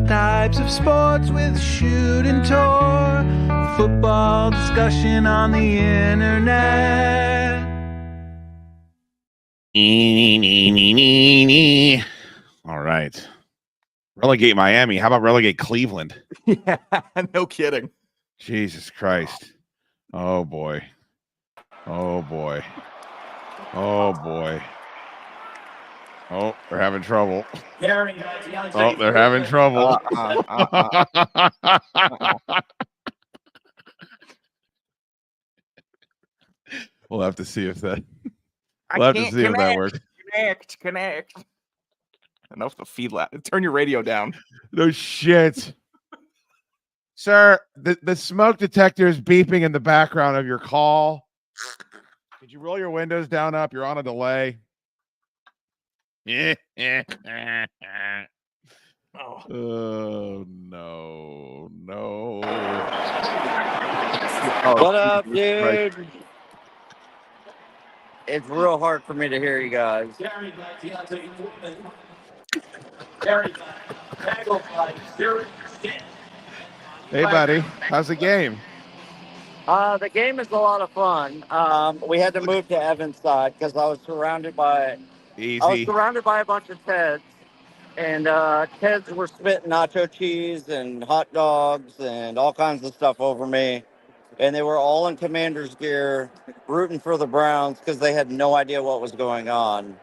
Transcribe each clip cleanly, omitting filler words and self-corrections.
Types of sports with Schoode Tor. Football discussion on the internet. All right. Relegate Miami. How about relegate Cleveland? Yeah, no kidding. Jesus Christ. Oh, boy. Oh, boy. Oh, boy. Oh, they're having trouble. Oh, they're having trouble. We'll have to see if that. We'll have to see if that works. Connect. Enough to feed that. Turn your radio down. No shit. Sir, the smoke detector is beeping in the background of your call. Could you roll your windows down up? You're on a delay. Oh no. What up, dude? It's real hard for me to hear you guys. Hey, buddy. How's the game? The game is a lot of fun. We had to move to Evan's side because I was surrounded by a bunch of Teds, and Teds were spitting nacho cheese and hot dogs and all kinds of stuff over me, and they were all in Commander's gear, rooting for the Browns because they had no idea what was going on.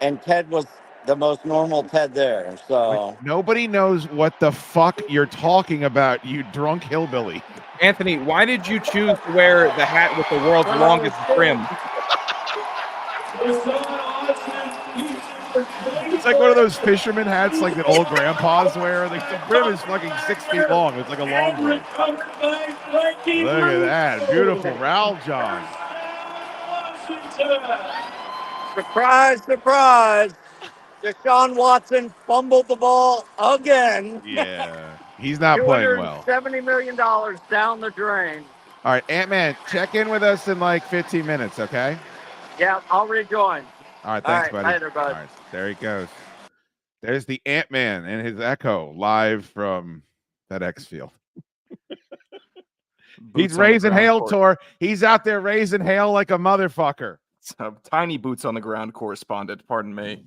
And Ted was the most normal Ted there. So nobody knows what the fuck you're talking about, you drunk hillbilly. Anthony, why did you choose to wear the hat with the world's longest brim? It's like one of those fisherman hats like that old grandpas wear. Like the brim is fucking 6 feet long. It's like a long brim. Look at that. Beautiful Raul John. Surprise, surprise. Deshaun Watson fumbled the ball again. Yeah, he's not playing well. $70 million down the drain. All right, Ant-Man, check in with us in like 15 minutes, okay? Yeah, I'll rejoin. All right, thanks, buddy. Later, bud. All right, there he goes. There's the Ant-Man and his echo live from FedEx Field. He's raising hail, Tor. He's out there raising hail like a motherfucker. Tiny boots on the ground correspondent, pardon me.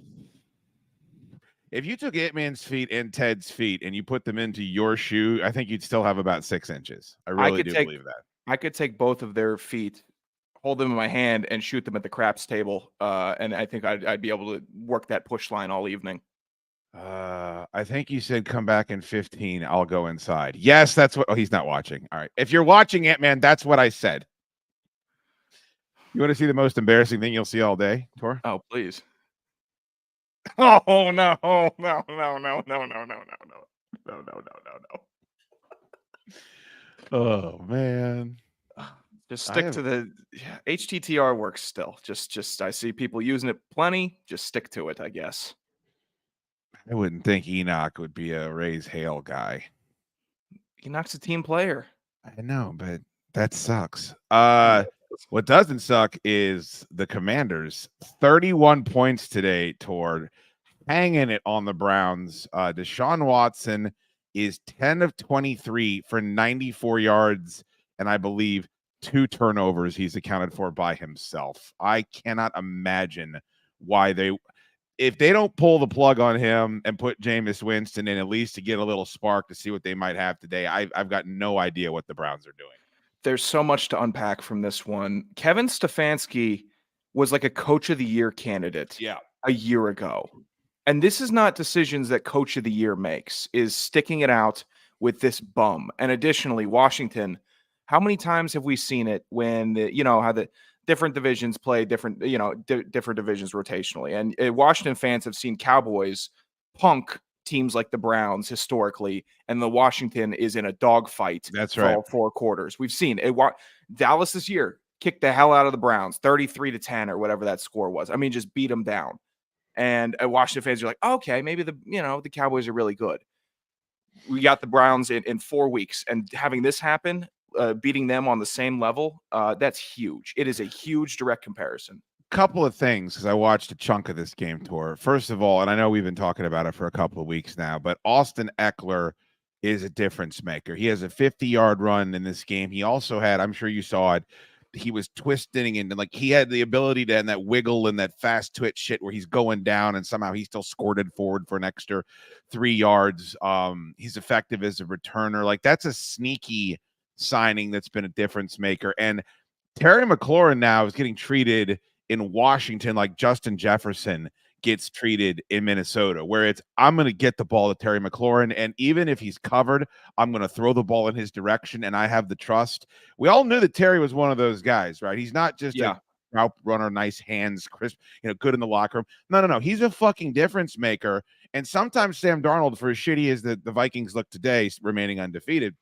If you took Ant-Man's feet and Ted's feet and you put them into your shoe, I think you'd still have about 6 inches. I really do believe that. I could take both of their feet, hold them in my hand, and shoot them at the craps table. And I think I'd be able to work that push line all evening. I think you said come back in 15. I'll go inside. Yes, that's what. Oh, he's not watching. All right. If you're watching, Ant-Man, that's what I said. You want to see the most embarrassing thing you'll see all day, Tor? Oh, please. Oh, no. No. Oh, man. Just stick to the HTTR works still. Just I see people using it plenty. Just stick to it, I guess. I wouldn't think Enoch would be a Rays Hale guy. Enoch's a team player. I know, but that sucks. What doesn't suck is the Commanders. 31 points today toward hanging it on the Browns. Deshaun Watson is 10 of 23 for 94 yards, and I believe 2 turnovers he's accounted for by himself. I cannot imagine why if they don't pull the plug on him and put Jameis Winston in at least to get a little spark to see what they might have today, I've got no idea what the Browns are doing. There's so much to unpack from this one. Kevin Stefanski was like a coach of the year candidate a year ago. And this is not decisions that coach of the year makes, is sticking it out with this bum. And additionally, Washington, how many times have we seen it when how the different divisions play different, different divisions rotationally. And Washington fans have seen Cowboys punk teams like the Browns historically, and the Washington is in a dogfight. That's for right. all 4 quarters. We've seen it. Dallas this year kicked the hell out of the Browns, 33-10 or whatever that score was. I mean, just beat them down. And Washington fans are like, okay, maybe the Cowboys are really good. We got the Browns in 4 weeks, and having this happen, beating them on the same level, that's huge. It is a huge direct comparison. Couple of things, because I watched a chunk of this game tour. First of all, and I know we've been talking about it for a couple of weeks now, but Austin Eckler is a difference maker. He has a 50-yard run in this game. He also had, I'm sure you saw it, he was twisting and like he had the ability to and that wiggle and that fast twitch shit where he's going down and somehow he still scored it forward for an extra 3 yards. He's effective as a returner. Like that's a sneaky signing that's been a difference maker. And Terry McLaurin now is getting treated in Washington like Justin Jefferson gets treated in Minnesota, where it's I'm going to get the ball to Terry McLaurin, and even if he's covered, I'm going to throw the ball in his direction, and I have the trust. We all knew that Terry was one of those guys, right? He's not just a route runner, nice hands, crisp, good in the locker room. No. He's a fucking difference maker, and sometimes Sam Darnold, for as shitty as the Vikings look today, remaining undefeated,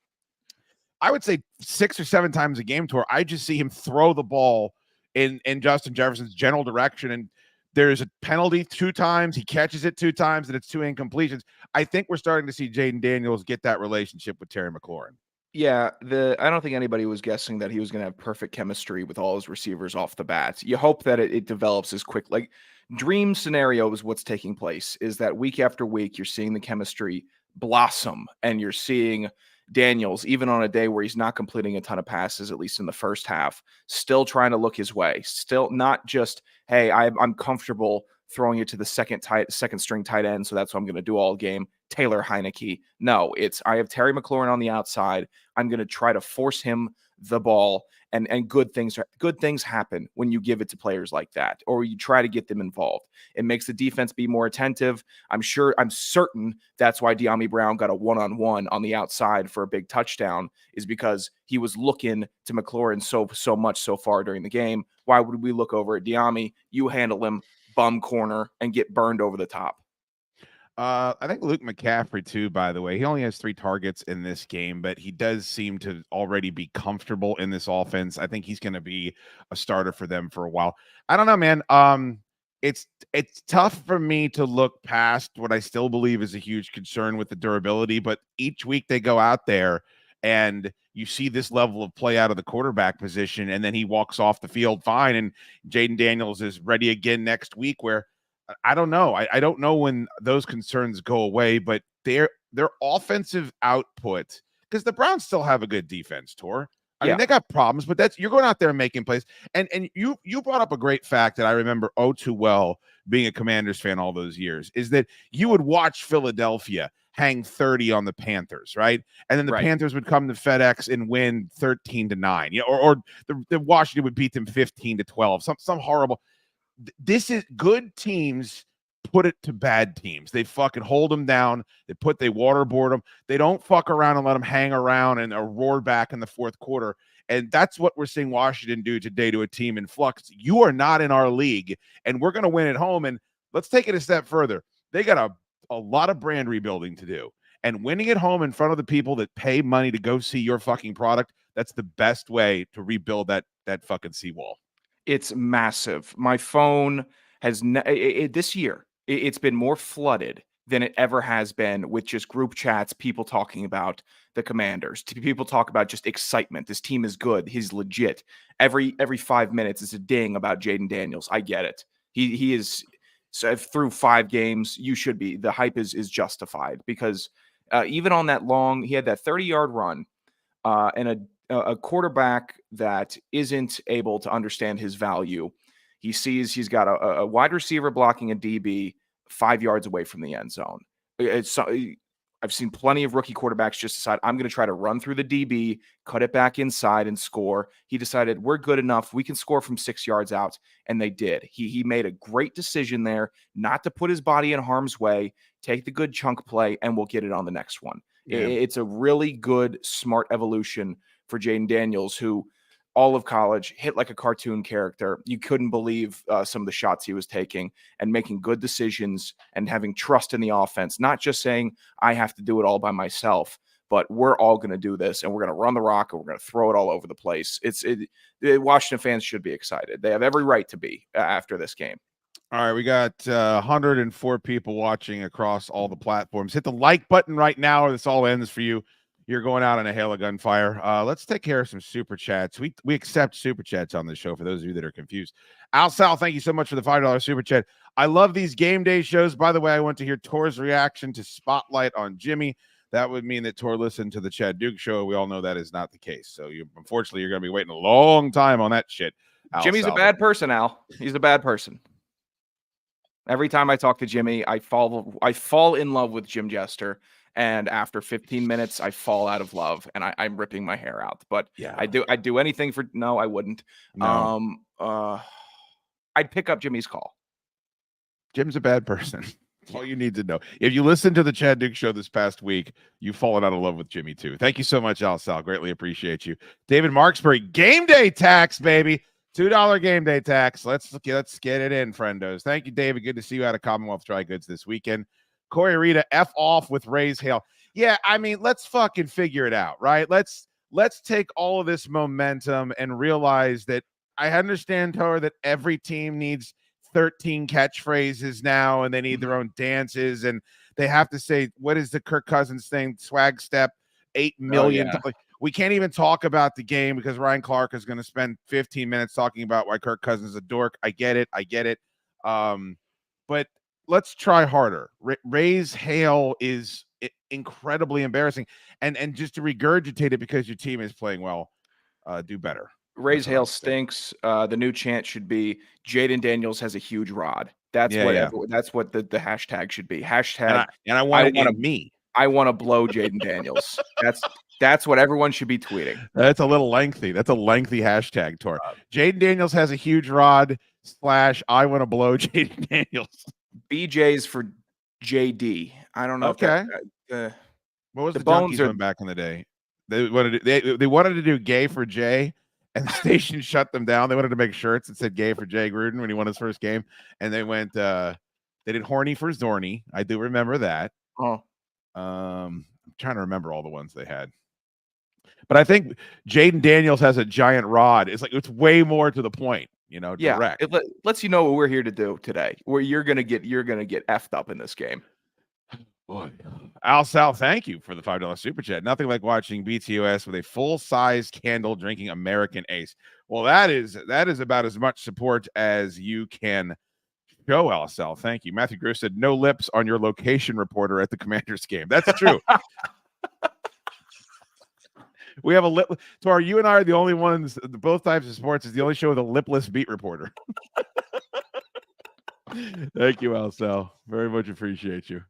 I would say 6 or 7 times a game tour, I just see him throw the ball in Justin Jefferson's general direction, and there's a penalty 2 times. He catches it 2 times, and it's 2 incompletions. I think we're starting to see Jaden Daniels get that relationship with Terry McLaurin. Yeah, I don't think anybody was guessing that he was going to have perfect chemistry with all his receivers off the bat. You hope that it develops as quick. Like dream scenario is what's taking place, is that week after week, you're seeing the chemistry blossom, and you're seeing Daniels, even on a day where he's not completing a ton of passes, at least in the first half, still trying to look his way, still not just, hey, I'm comfortable throwing it to the second string tight end, so that's what I'm going to do all game. Taylor Heineke. No, it's I have Terry McLaurin on the outside. I'm going to try to force him the ball, and good things happen when you give it to players like that, or you try to get them involved. It makes the defense be more attentive. I'm certain that's why De'Ami Brown got a one-on-one on the outside for a big touchdown, is because he was looking to McLaurin so much so far during the game. Why would we look over at De'Ami? You handle him, bum corner, and get burned over the top. I think Luke McCaffrey too, by the way, he only has 3 targets in this game, but he does seem to already be comfortable in this offense. I think he's going to be a starter for them for a while. I don't know, man. It's tough for me to look past what I still believe is a huge concern with the durability, but each week they go out there and you see this level of play out of the quarterback position, and then he walks off the field fine, and Jaden Daniels is ready again next week, where I don't know. I don't know when those concerns go away, but their offensive output, because the Browns still have a good defense, Tor. I mean, they got problems, but you're going out there and making plays. And you brought up a great fact that I remember too well being a Commanders fan all those years, is that you would watch Philadelphia hang 30 on the Panthers, right? And then the Panthers would come to FedEx and win 13-9, or the Washington would beat them 15-12, some horrible. This is good teams put it to bad teams. They fucking hold them down. They waterboard them. They don't fuck around and let them hang around and roar back in the fourth quarter. And that's what we're seeing Washington do today to a team in flux. You are not in our league, and we're going to win at home. And let's take it a step further. They got a lot of brand rebuilding to do. And winning at home in front of the people that pay money to go see your fucking product, That's the best way to rebuild that fucking seawall. It's massive. My phone has this year. It's been more flooded than it ever has been with just group chats, people talking about the Commanders. People talk about just excitement. This team is good. He's legit. Every 5 minutes is a ding about Jaden Daniels. I get it. He is. So through 5 games, you should be. The hype is justified because even on that long, he had that 30-yard run and a quarterback that isn't able to understand his value. He sees he's got a wide receiver blocking a DB 5 yards away from the end zone. I've seen plenty of rookie quarterbacks just decide, I'm going to try to run through the DB, cut it back inside and score. He decided we're good enough. We can score from 6 yards out. And they did. He made a great decision there not to put his body in harm's way, take the good chunk play, and we'll get it on the next one. Yeah. It's a really good, smart evolution for Jaden Daniels, who all of college hit like a cartoon character. You couldn't believe some of the shots he was taking and making good decisions and having trust in the offense, not just saying, I have to do it all by myself, but we're all going to do this and we're going to run the rock and we're going to throw it all over the place. Washington fans should be excited. They have every right to be after this game. All right, we got 104 people watching across all the platforms. Hit the like button right now or this all ends for you. You're going out in a hail of gunfire. Let's take care of some super chats. We accept super chats on this show for those of you that are confused. Al Sal, thank you so much for the $5 super chat. I love these game day shows. By the way, I want to hear Tor's reaction to Spotlight on Jimmy. That would mean that Tor listened to the Chad Duke show. We all know that is not the case. So unfortunately, you're going to be waiting a long time on that shit. Al Jimmy's Sal. A bad person, Al. He's a bad person. Every time I talk to Jimmy, I fall in love with Jim Jester. And after 15 minutes, I fall out of love and I'm ripping my hair out. But yeah, I'd do anything for, no, I wouldn't. No. I'd pick up Jimmy's call. Jim's a bad person. That's all you need to know. If you listen to the Chad Duke show this past week, you've fallen out of love with Jimmy too. Thank you so much, Al Sal. Greatly appreciate you. David Marksbury, game day tax, baby. $2 game day tax. Let's get it in, friendos. Thank you, David. Good to see you out of Commonwealth Dry Goods this weekend. Corey Rita, F off with Raise Hail. Yeah, I mean, let's fucking figure it out, right? Let's take all of this momentum and realize that I understand, Tor, that every team needs 13 catchphrases now, and they need their own dances, and they have to say, what is the Kirk Cousins thing? Swag step, 8 million. Oh, yeah. We can't even talk about the game because Ryan Clark is going to spend 15 minutes talking about why Kirk Cousins is a dork. I get it. But let's try harder. Raise hail is incredibly embarrassing. And just to regurgitate it because your team is playing well, do better. Raise hail stinks. The new chant should be Jaden Daniels has a huge rod. That's what the hashtag should be. Hashtag. And I want me. I want to blow Jaden Daniels. That's what everyone should be tweeting. That's a little lengthy. That's a lengthy hashtag, Tor. Jaden Daniels has a huge rod / I want to blow Jaden Daniels. BJ's for JD. I don't know. Okay. What was the Junkies one back in the day? They wanted to do gay for Jay, and the station shut them down. They wanted to make shirts that said gay for Jay Gruden when he won his first game. And they went, they did horny for Zorny. I do remember that. Oh. I'm trying to remember all the ones they had. But I think Jaden Daniels has a giant rod. It's way more to the point, direct. Yeah, it lets you know what we're here to do today. Where you're gonna get effed up in this game. Boy. Al Sal, thank you for the $5 super chat. Nothing like watching BTOS with a full-size candle drinking American Ace. Well, that is about as much support as you can show, Al Sal. Thank you. Matthew Gross said, no lips on your location reporter at the Commanders game. That's true. We have a lip. Tor, you and I are the only ones, both types of sports is the only show with a lipless beat reporter. Thank you, Al Sal. Very much appreciate you.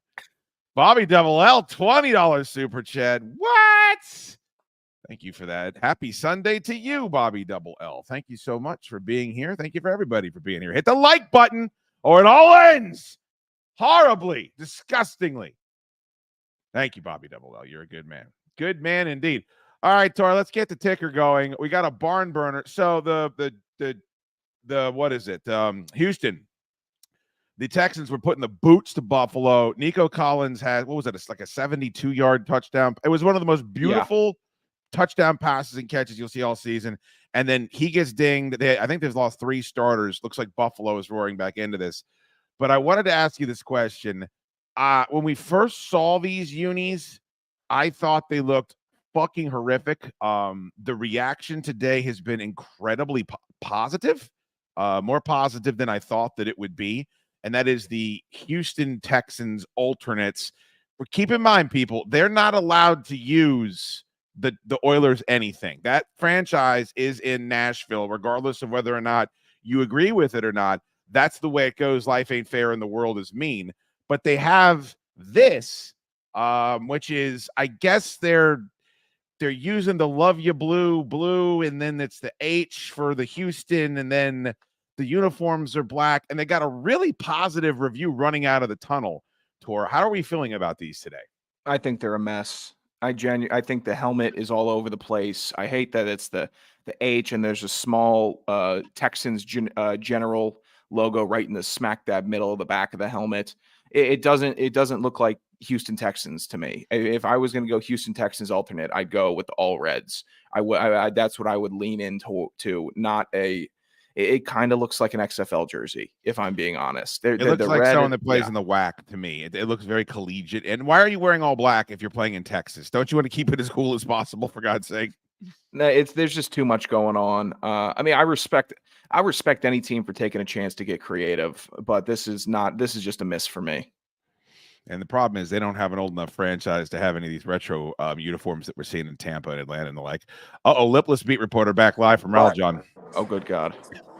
Bobby Double L, $20 super chat. What? Thank you for that. Happy Sunday to you, Bobby Double L. Thank you so much for being here. Thank you for everybody for being here. Hit the like button or it all ends horribly, disgustingly. Thank you, Bobby Double L. You're a good man. Good man indeed. All right, Tor, let's get the ticker going. We got a barn burner. So the what is it? Houston. The Texans were putting the boots to Buffalo. Nico Collins had, what was it? It's like a 72-yard touchdown. It was one of the most beautiful touchdown passes and catches you'll see all season. And then he gets dinged. I think they've lost 3 starters. Looks like Buffalo is roaring back into this. But I wanted to ask you this question. When we first saw these unis, I thought they looked fucking horrific. The reaction today has been incredibly positive, more positive than I thought that it would be. And that is the Houston Texans alternates. But keep in mind, people, they're not allowed to use the Oilers anything. That franchise is in Nashville, regardless of whether or not you agree with it or not. That's the way it goes. Life ain't fair and the world is mean. But they have this, which is, I guess they're using the love you blue, and then it's the H for the Houston, and then the uniforms are black, and they got a really positive review running out of the tunnel. Tor, how are we feeling about these today? I think they're a mess. I think the helmet is all over the place. I hate that it's the H and there's a small Texans general logo right in the smack dab middle of the back of the helmet. It doesn't look like Houston Texans to me. If I was going to go Houston Texans alternate, I'd go with the all reds. That's what I would lean into. Not a. It kind of looks like an XFL jersey, if I'm being honest. It looks like someone that plays in the WAC to me. It looks very collegiate. And why are you wearing all black if you're playing in Texas? Don't you want to keep it as cool as possible, for God's sake? No, there's just too much going on. I mean, I respect any team for taking a chance to get creative, but this is just a miss for me. And the problem is they don't have an old enough franchise to have any of these retro uniforms that we're seeing in Tampa and Atlanta and the like. Lipless beat reporter back live from Raleigh, John. Oh, good God.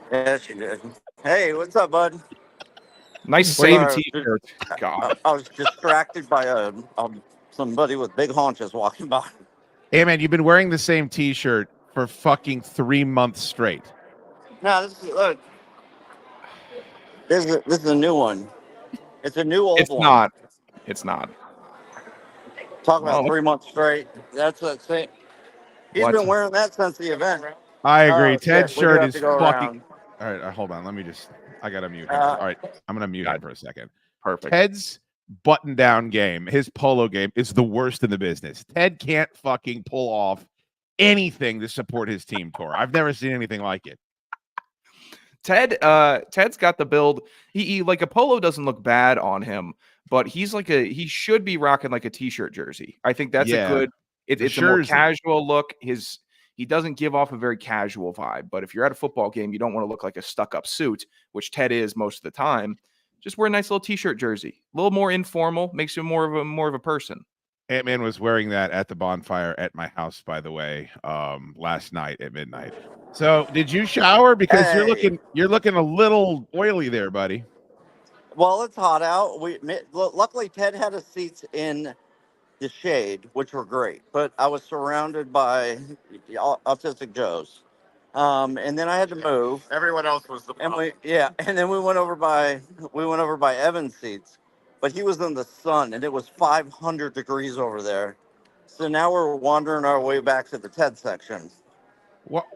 Yeah, she did. Hey, what's up, bud? Nice same t-shirt. God. I was distracted by somebody with big haunches walking by. Hey, man, you've been wearing the same t-shirt for fucking 3 months straight. No, this is a new one. It's a new old one. It's not. Talk about 3 months straight. That's what same. He's been wearing that since the event. I agree. Ted's shirt is fucking. Around. All right, hold on. I got to mute him. All right, I'm going to mute him for a second. Perfect. Ted's button-down game, his polo game, is the worst in the business. Ted can't fucking pull off anything to support his team, Tor. I've never seen anything like it. Ted's got the build. He like a polo doesn't look bad on him, but he should be rocking like a t-shirt jersey. I think that's a good. It's a more casual look. He doesn't give off a very casual vibe, but if you're at a football game, you don't want to look like a stuck-up suit, which Ted is most of the time. Just wear a nice little t-shirt jersey, a little more informal, makes you more of a person. Ant-Man was wearing that at the bonfire at my house, by the way, last night at midnight. So, did you shower? Because you're looking a little oily there, buddy. Well, it's hot out. Luckily Ted had his seats in the shade, which were great, but I was surrounded by autistic Joes, and then I had to move. Everyone else was the problem. And then we went over by Evan's seats, but he was in the sun, and it was 500 degrees over there. So now we're wandering our way back to the Ted section. What?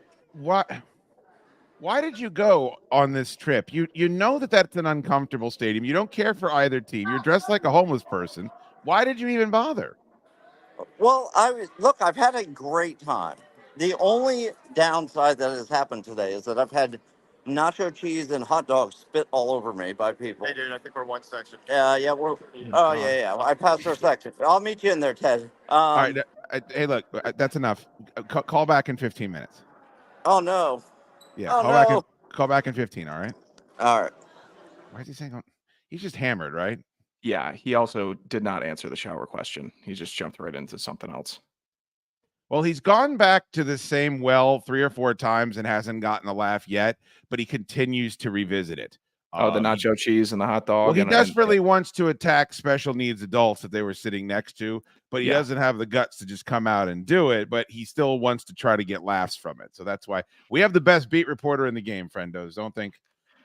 Why did you go on this trip? You know that's an uncomfortable stadium. You don't care for either team. You're dressed like a homeless person. Why did you even bother? Well, I've had a great time. The only downside that has happened today is that I've had nacho cheese and hot dogs spit all over me by people. Hey, dude, I think we're one section. Yeah. I passed our section. I'll meet you in there, Ted. All right. Hey, look, that's enough. Call back in 15 minutes. Oh, no. Yeah, call back in 15, all right? All right. Why is he saying he's just hammered, right? Yeah, he also did not answer the shower question. He just jumped right into something else. Well, he's gone back to the same well 3 or 4 times and hasn't gotten a laugh yet, but he continues to revisit it. The nacho cheese and the hot dog. Well, he desperately wants to attack special needs adults that they were sitting next to, but he doesn't have the guts to just come out and do it, but he still wants to try to get laughs from it. So that's why we have the best beat reporter in the game, friendos. Don't think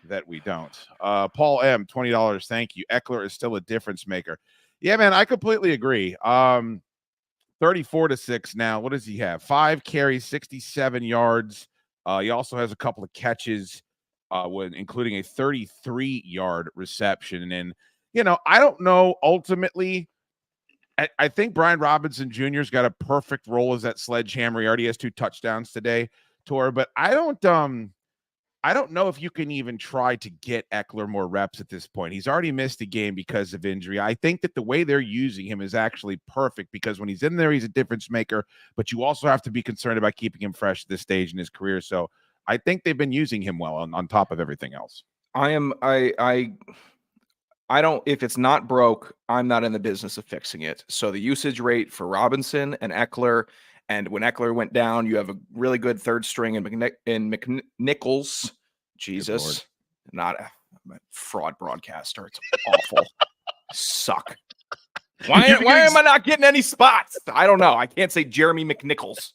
that we don't. Paul M, $20. Thank you. Eckler is still a difference maker. Yeah, man, I completely agree. 34-6 now. What does he have? 5 carries, 67 yards. He also has a couple of catches, including a 33-yard reception. And, I don't know ultimately I think Brian Robinson Jr.'s got a perfect role as that sledgehammer. He already has 2 touchdowns today, Tor, but I don't know if you can even try to get Eckler more reps at this point. He's already missed a game because of injury. I think that the way they're using him is actually perfect because when he's in there, he's a difference maker, but you also have to be concerned about keeping him fresh at this stage in his career. So I think they've been using him well on top of everything else. I don't, if it's not broke, I'm not in the business of fixing it. So the usage rate for Robinson and Eckler, and when Eckler went down, you have a really good third string in McNichols. Jesus, not a fraud broadcaster. It's awful. Suck. Why am I not getting any spots? I don't know. I can't say Jeremy McNichols.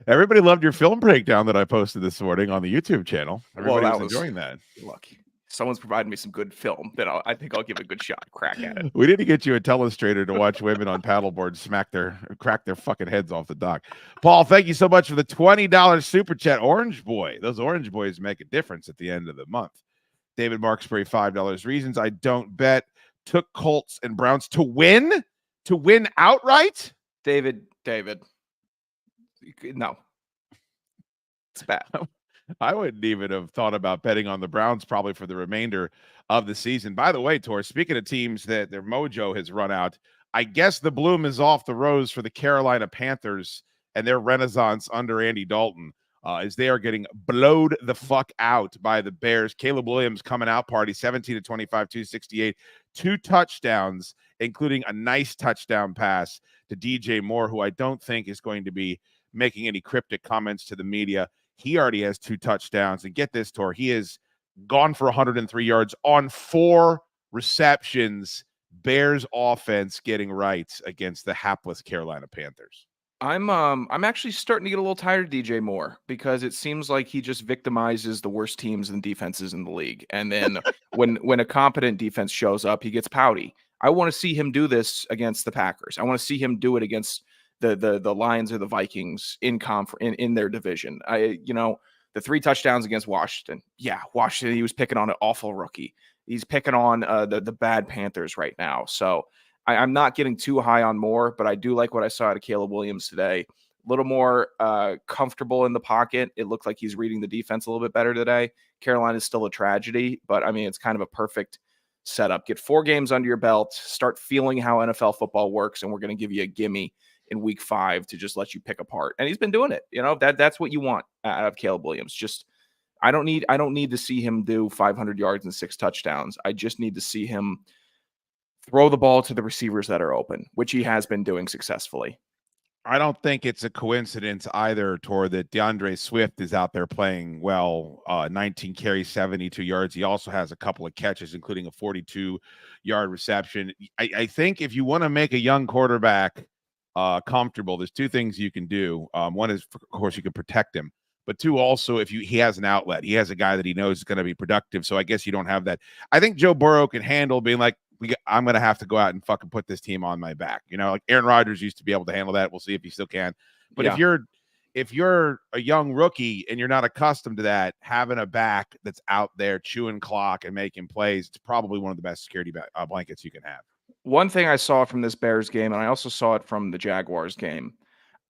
Everybody loved your film breakdown that I posted this morning on the YouTube channel. Everybody was enjoying that. Look, someone's provided me some good film that I think I'll give a good shot. Crack at it. We need to get you a telestrator to watch women on paddleboard crack their fucking heads off the dock. Paul, thank you so much for the $20 super chat. Orange Boy. Those Orange Boys make a difference at the end of the month. David Marksbury, $5. Reasons I don't bet. Took Colts and Browns to win outright. David. No, it's bad. I wouldn't even have thought about betting on the Browns probably for the remainder of the season. By the way, Tor, speaking of teams that their mojo has run out, I guess the bloom is off the rose for the Carolina Panthers and their renaissance under Andy Dalton as they are getting blowed the fuck out by the Bears. Caleb Williams coming out party, 17-25, 268, 2 touchdowns, including a nice touchdown pass to DJ Moore, who I don't think is going to be making any cryptic comments to the media. He already has 2 touchdowns. And get this, Tor, he is gone for 103 yards on 4 receptions. Bears offense getting right against the hapless Carolina Panthers. I'm actually starting to get a little tired of DJ Moore because it seems like he just victimizes the worst teams and defenses in the league. And then when a competent defense shows up, he gets pouty. I want to see him do this against the Packers. I want to see him do it against the Lions or the Vikings in their division. The 3 touchdowns against Washington. Yeah, Washington, he was picking on an awful rookie. He's picking on the bad Panthers right now. So I'm not getting too high on Moore, but I do like what I saw out of Caleb Williams today. A little more comfortable in the pocket. It looked like he's reading the defense a little bit better today. Carolina is still a tragedy, but I mean, it's kind of a perfect setup. Get 4 games under your belt, start feeling how NFL football works, and we're going to give you a gimme in week 5 to just let you pick apart. And he's been doing it. That's what you want out of Caleb Williams. Just I don't need to see him do 500 yards and 6 touchdowns. I just need to see him throw the ball to the receivers that are open, which he has been doing successfully. I don't think it's a coincidence either, Tor, that DeAndre Swift is out there playing well, 19 carries, 72 yards. He also has a couple of catches, including a 42-yard reception. I think if you want to make a young quarterback comfortable, there's 2 things you can do. One is, of course, you can protect him. But 2, also, if he has an outlet, he has a guy that he knows is going to be productive. So I guess you don't have that. I think Joe Burrow can handle being like, I'm going to have to go out and fucking put this team on my back. Like Aaron Rodgers used to be able to handle that. We'll see if he still can. But if you're a young rookie and you're not accustomed to that, having a back that's out there chewing clock and making plays, it's probably one of the best security blankets you can have. One thing I saw from this Bears game, and I also saw it from the Jaguars game,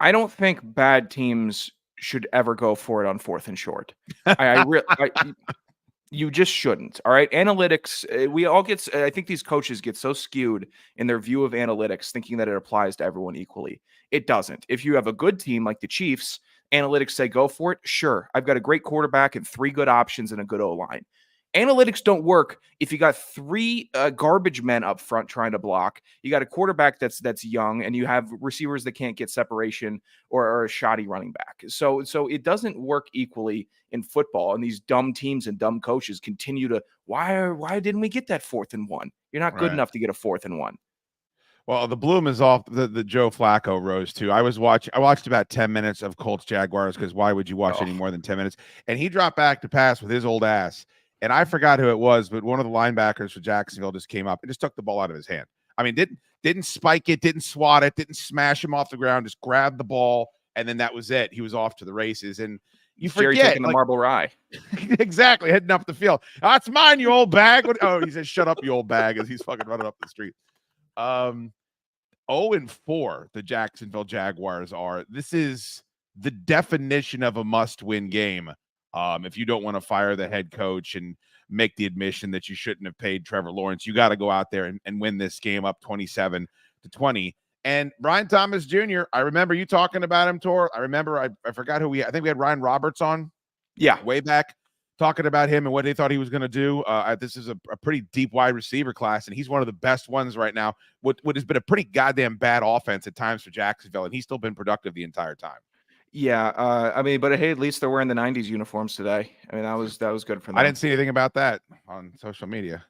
I don't think bad teams should ever go for it on 4th and short. You just shouldn't. All right. Analytics, I think these coaches get so skewed in their view of analytics, thinking that it applies to everyone equally. It doesn't. If you have a good team like the Chiefs, analytics say go for it. Sure. I've got a great quarterback and 3 good options and a good O-line. Analytics don't work if you got 3 garbage men up front trying to block. You got a quarterback that's young, and you have receivers that can't get separation or a shoddy running back. So it doesn't work equally in football. And these dumb teams and dumb coaches continue to why didn't we get that 4th and 1? You're not good enough to get a 4th and 1. Well, the bloom is off the Joe Flacco rose too. I watched about 10 minutes of Colts Jaguars because why would you watch any more than 10 minutes? And he dropped back to pass with his old ass. And I forgot who it was, but one of the linebackers for Jacksonville just came up and just took the ball out of his hand. I mean, didn't spike it, didn't swat it, didn't smash him off the ground, just grabbed the ball, and then that was it. He was off to the races. And you Jerry forget taking the marble rye. Exactly, heading up the field. That's mine, you old bag. He says, "Shut up, you old bag," as he's fucking running up the street. 0-4, the Jacksonville Jaguars are. This is the definition of a must-win game. If you don't want to fire the head coach and make the admission that you shouldn't have paid Trevor Lawrence, you got to go out there and win this game up 27-20. And Brian Thomas Jr., I remember you talking about him, Tor. I remember, I forgot who I think we had Ryan Roberts on. Yeah. Way back, talking about him and what they thought he was going to do. This is a pretty deep wide receiver class, and he's one of the best ones right now. What has been a pretty goddamn bad offense at times for Jacksonville, and he's still been productive the entire time. Yeah, I mean, but hey, at least they're wearing the '90s uniforms today. I mean, that was good for them. I didn't see anything about that on social media.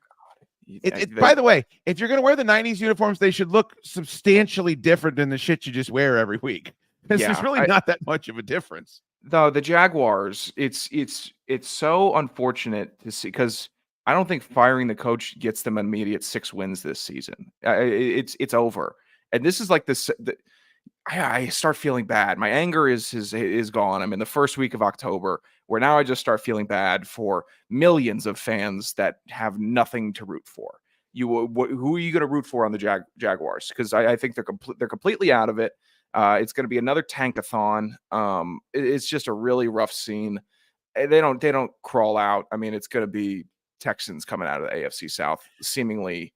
By the way, if you're going to wear the '90s uniforms, they should look substantially different than the shit you just wear every week. There's really not that much of a difference. Though the Jaguars, it's so unfortunate to see, because I don't think firing the coach gets them immediate 6 wins this season. It's over, and this is like this. I start feeling bad. My anger is gone. I'm in the first week of October, where now I just start feeling bad for millions of fans that have nothing to root for. Who are you going to root for on the Jaguars? Because I think they're completely out of it. It's going to be another tankathon. It's just a really rough scene. They don't crawl out. I mean, it's going to be Texans coming out of the AFC South, seemingly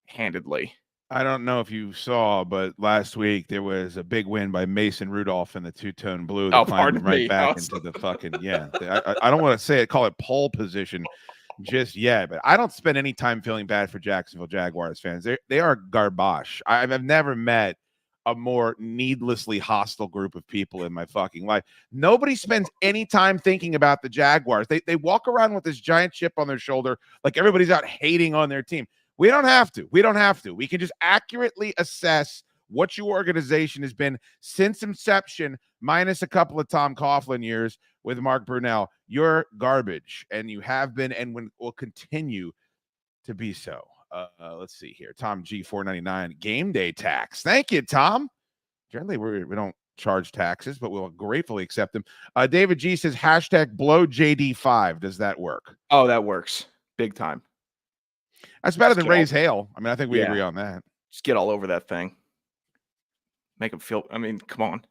handedly. I don't know if you saw, but last week there was a big win by Mason Rudolph in the two-tone blue. That climbed right back into the fucking I don't want to call it pole position just yet, but I don't spend any time feeling bad for Jacksonville Jaguars fans. They are garbage. I've never met a more needlessly hostile group of people in my fucking life. Nobody spends any time thinking about the Jaguars. They walk around with this giant chip on their shoulder, like everybody's out hating on their team. We don't have to. We can just accurately assess what your organization has been since inception, minus a couple of Tom Coughlin years with Mark Brunell. You're garbage, and you have been and will continue to be so. Let's see here. Tom G, $4.99 game day tax. Thank you, Tom. Generally, we don't charge taxes, but we'll gratefully accept them. David G says #blow JD5. Does that work? Oh, that works big time. That's better than raise hail. I mean, I think we agree on that. Just get all over that thing. Make him feel. I mean, come on.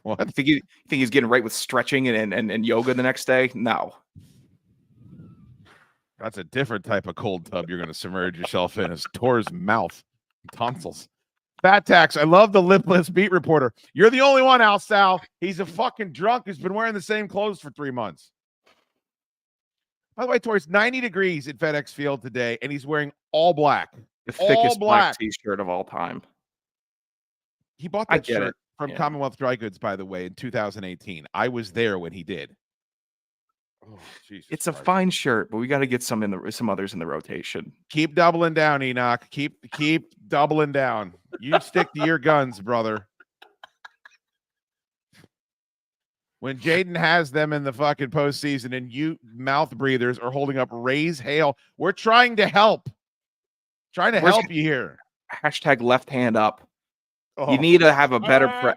What? You think he's getting right with stretching and yoga the next day? No. That's a different type of cold tub you're going to submerge yourself in. Is Tor's mouth, tonsils. Fat tax. I love the lipless beat reporter. You're the only one, Al Sal. He's a fucking drunk who's been wearing the same clothes for 3 months. By the way, Tor, it's 90 degrees at FedEx Field today, and he's wearing all black. The thickest black T-shirt of all time. He bought that shirt from Commonwealth Dry Goods, by the way, in 2018. I was there when he did. Oh, Jesus it's Christ. A fine shirt, but we got to get some others in the rotation. Keep doubling down, Enoch. Keep doubling down. You stick to your guns, brother. When Jaden has them in the fucking postseason and you mouth breathers are holding up raise hail, we're trying to help. Help you here. # left hand up. Oh. You need to have a better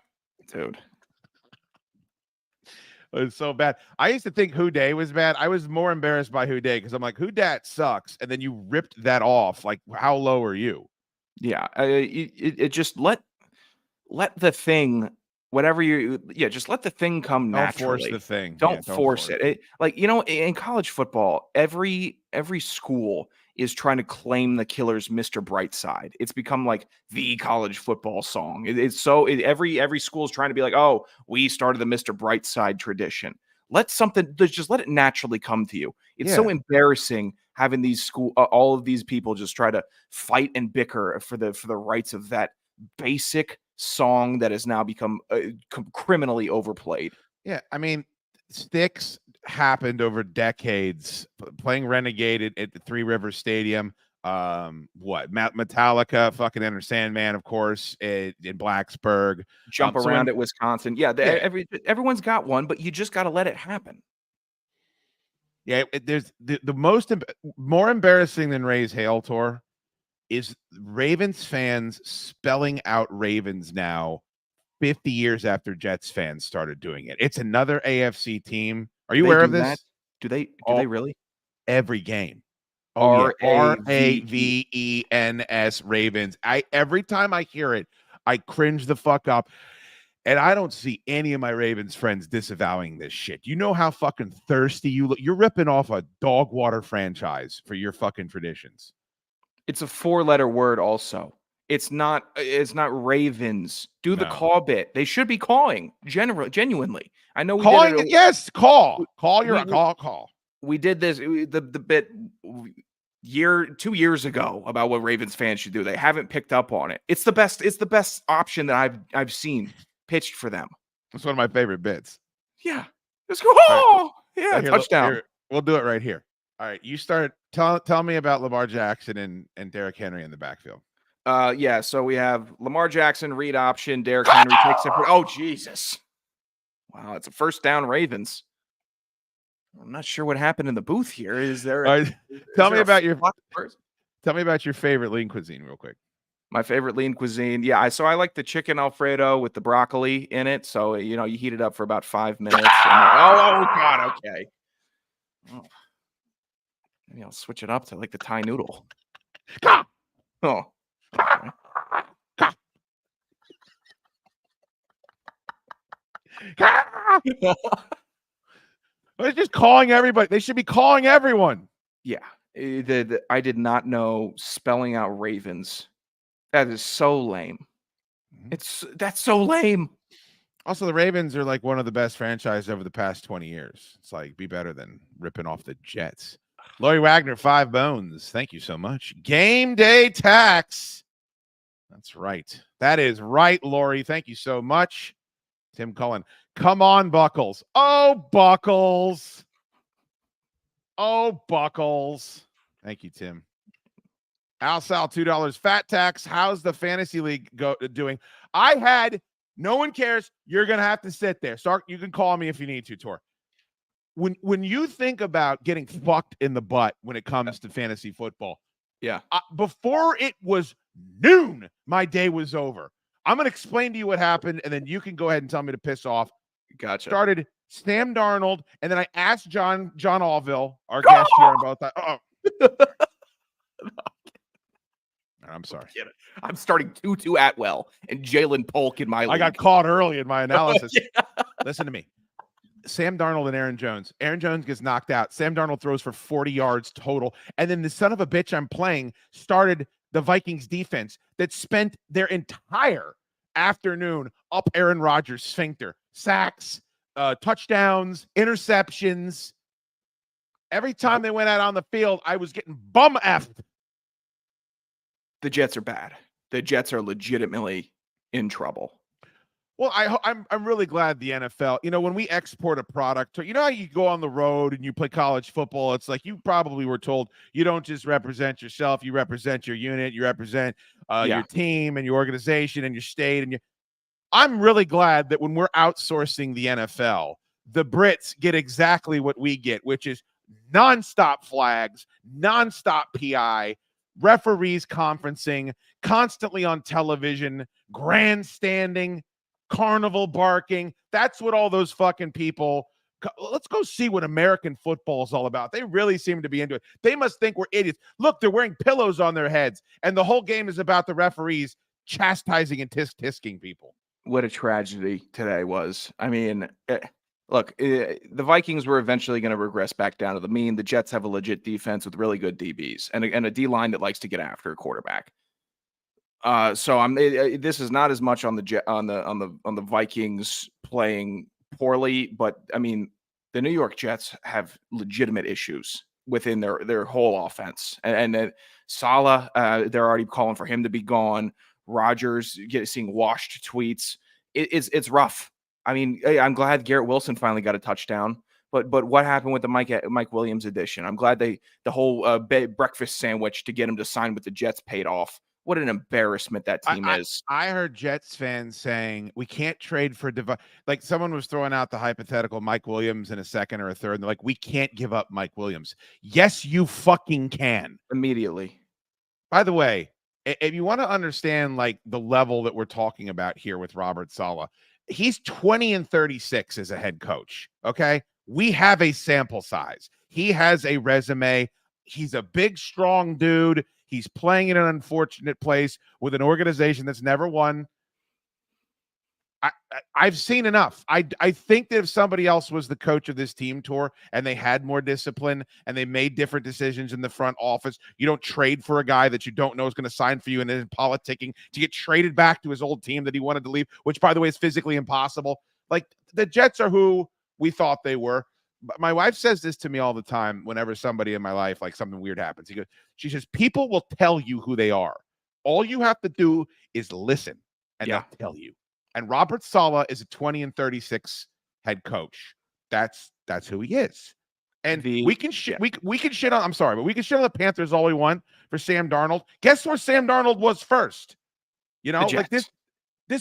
dude. It's so bad. I used to think Who Day was bad. I was more embarrassed by Who Day because I'm like, Who Dat sucks. And then you ripped that off. Like, how low are you? Yeah. It just let the thing. Whatever just let the thing come naturally. Don't force the thing. Don't force it. Like, in college football, every school is trying to claim the killer's Mr. Brightside. It's become like the college football song. Every school is trying to be like, oh, we started the Mr. Brightside tradition. Just let it naturally come to you. It's so embarrassing having all of these people just try to fight and bicker for the rights of that basic song that has now become criminally overplayed. Yeah, I mean, Styx happened over decades. Playing Renegade at the Three Rivers Stadium. Metallica, fucking Enter Sandman, of course, in Blacksburg. Jump Around at Wisconsin. Yeah, everyone's got one, but you just got to let it happen. Yeah, there's the more embarrassing than Raise Hail Tour is Ravens fans spelling out Ravens now 50 years after Jets fans started doing it. It's another AFC team. Are you aware of this? That? Do they really? Every game. Oh, RAVENS Ravens. Every time I hear it, I cringe the fuck up. And I don't see any of my Ravens friends disavowing this shit. You know how fucking thirsty you look? You're ripping off a dog water franchise for your fucking traditions. It's a 4-letter word also. It's not Ravens. Do the call bit. They should be calling genuinely. I know we calling did it. Yes, call. Call. We did this the bit 2 years ago about what Ravens fans should do. They haven't picked up on it. It's the best option that I've seen pitched for them. It's one of my favorite bits. Yeah. Let's go. Oh, yeah, here, touchdown. Here, we'll do it right here. All right, you start. Tell me about Lamar Jackson and Derrick Henry in the backfield. Yeah, so we have Lamar Jackson, read option, Derrick Henry takes it. Oh, Jesus. Wow, it's a first down Ravens. I'm not sure what happened in the booth here. Is there tell me about your favorite lean cuisine real quick. My favorite lean cuisine. Yeah, I like the chicken Alfredo with the broccoli in it. So, you heat it up for about 5 minutes. Oh God, okay. Oh. Maybe I'll switch it up to like the Thai noodle. Oh. Okay. It's just calling everybody. They should be calling everyone. Yeah. I did not know spelling out Ravens. That is so lame. That's so lame. Also, the Ravens are like one of the best franchises over the past 20 years. It's like, be better than ripping off the Jets. Lori Wagner, 5 bones. Thank you so much. Game day tax. That's right. That is right, Lori. Thank you so much. Tim Cullen. Come on, Buckles. Oh, Buckles. Oh, Buckles. Thank you, Tim. Al Sal, $2. Fat tax. How's the fantasy league doing? No one cares. You're going to have to sit there. Sark, you can call me if you need to, Tor. When you think about getting fucked in the butt when it comes to fantasy football, before it was noon, my day was over. I'm going to explain to you what happened, and then you can go ahead and tell me to piss off. Gotcha. Started Sam Darnold, and then I asked John Allville, our guest here, about that. I'm sorry. I'm starting Tutu Atwell and Jalen Polk in my league. I got caught early in my analysis. Listen to me. Sam Darnold and Aaron Jones. Aaron Jones gets knocked out. Sam Darnold throws for 40 yards total. And then the son of a bitch I'm playing started the Vikings defense that spent their entire afternoon up Aaron Rodgers' sphincter. Sacks, touchdowns, interceptions. Every time they went out on the field, I was getting bum-effed. The Jets are bad. The Jets are legitimately in trouble. Well, I'm really glad the NFL, when we export a product, how you go on the road and you play college football, it's like you probably were told you don't just represent yourself, you represent your unit, you represent your team and your organization and your state. I'm really glad that when we're outsourcing the NFL, the Brits get exactly what we get, which is nonstop flags, nonstop PI, referees conferencing, constantly on television, grandstanding, carnival barking. That's what all those fucking people. Let's go see what American football is all about. They really seem to be into it. They must think we're idiots. Look, they're wearing pillows on their heads, and the whole game is about the referees chastising and tisking people. What a tragedy today was. I mean, look, the Vikings were eventually going to regress back down to the mean. The Jets have a legit defense with really good DBs and a D line that likes to get after a quarterback. So this is not as much on the Vikings playing poorly, but I mean, the New York Jets have legitimate issues within their whole offense. And Saleh, they're already calling for him to be gone. Rodgers seeing washed tweets. It's rough. I mean, I'm glad Garrett Wilson finally got a touchdown, but what happened with the Mike Williams edition? I'm glad the whole breakfast sandwich to get him to sign with the Jets paid off. What an embarrassment that team is. I heard Jets fans saying we can't trade for like someone was throwing out the hypothetical Mike Williams in a second or a third, and they're like, we can't give up Mike Williams. Yes, you fucking can. Immediately. By the way, if you want to understand like the level that we're talking about here with Robert Saleh, he's 20-36 as a head coach. Okay. We have a sample size. He has a resume. He's a big, strong dude. He's playing in an unfortunate place with an organization that's never won I've seen enough. I think that if somebody else was the coach of this team tour and they had more discipline and they made different decisions in the front office, you don't trade for a guy that you don't know is going to sign for you and then politicking to get traded back to his old team that he wanted to leave, which, by the way, is physically impossible. Like, the Jets are who we thought they were. But my wife says this to me all the time whenever somebody in my life, like something weird happens. She says, people will tell you who they are. All you have to do is listen, and they'll tell you. And Robert Saleh is a 20-36 head coach. That's who he is. And we can shit on. I'm sorry, but we can shit on the Panthers all we want for Sam Darnold. Guess where Sam Darnold was first? You know, like this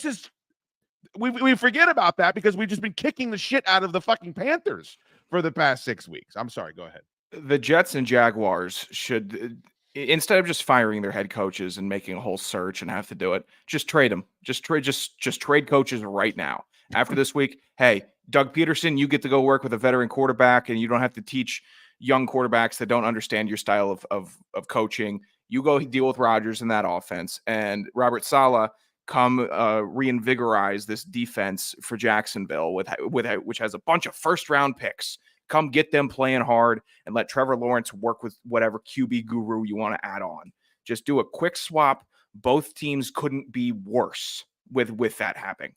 is we forget about that because we've just been kicking the shit out of the fucking Panthers for the past 6 weeks. I'm sorry. Go ahead. The Jets and Jaguars should, instead of just firing their head coaches and making a whole search and have to do it, just trade them. Just trade coaches right now. After this week, hey, Doug Peterson, you get to go work with a veteran quarterback, and you don't have to teach young quarterbacks that don't understand your style of coaching. You go deal with Rodgers in that offense, and Robert Saleh come reinvigorize this defense for Jacksonville which has a bunch of first-round picks. Come get them playing hard and let Trevor Lawrence work with whatever QB guru you want to add on. Just do a quick swap. Both teams couldn't be worse with that happening.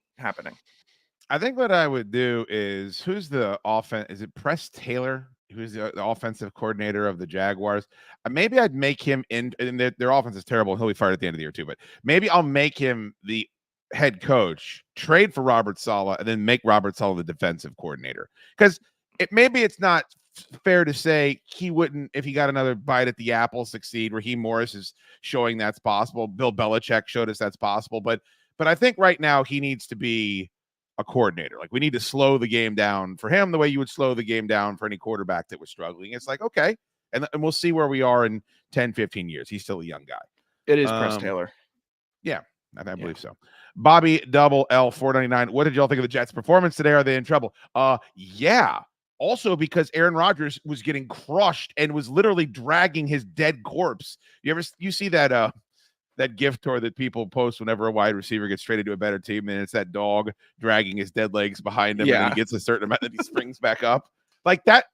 I think what I would do is, who's the offense? Is it Press Taylor? Who's the offensive coordinator of the Jaguars? Maybe I'd make him and their offense is terrible. He'll be fired at the end of the year too, but maybe I'll make him the head coach, trade for Robert Saleh, and then make Robert Saleh the defensive coordinator. Because maybe it's not fair to say he wouldn't, if he got another bite at the apple, succeed. Raheem Morris is showing that's possible. Bill Belichick showed us that's possible. But I think right now he needs to be a coordinator. Like, we need to slow the game down for him the way you would slow the game down for any quarterback that was struggling. It's like, okay, and we'll see where we are in 10, 15 years. He's still a young guy. It is Press Taylor. Yeah, I believe so. Bobby Double L 499. What did y'all think of the Jets' performance today? Are they in trouble? Yeah. Also, because Aaron Rodgers was getting crushed and was literally dragging his dead corpse. You see that gift tour that people post whenever a wide receiver gets traded to a better team, and it's that dog dragging his dead legs behind him, and then he gets a certain amount, and he springs back up like that.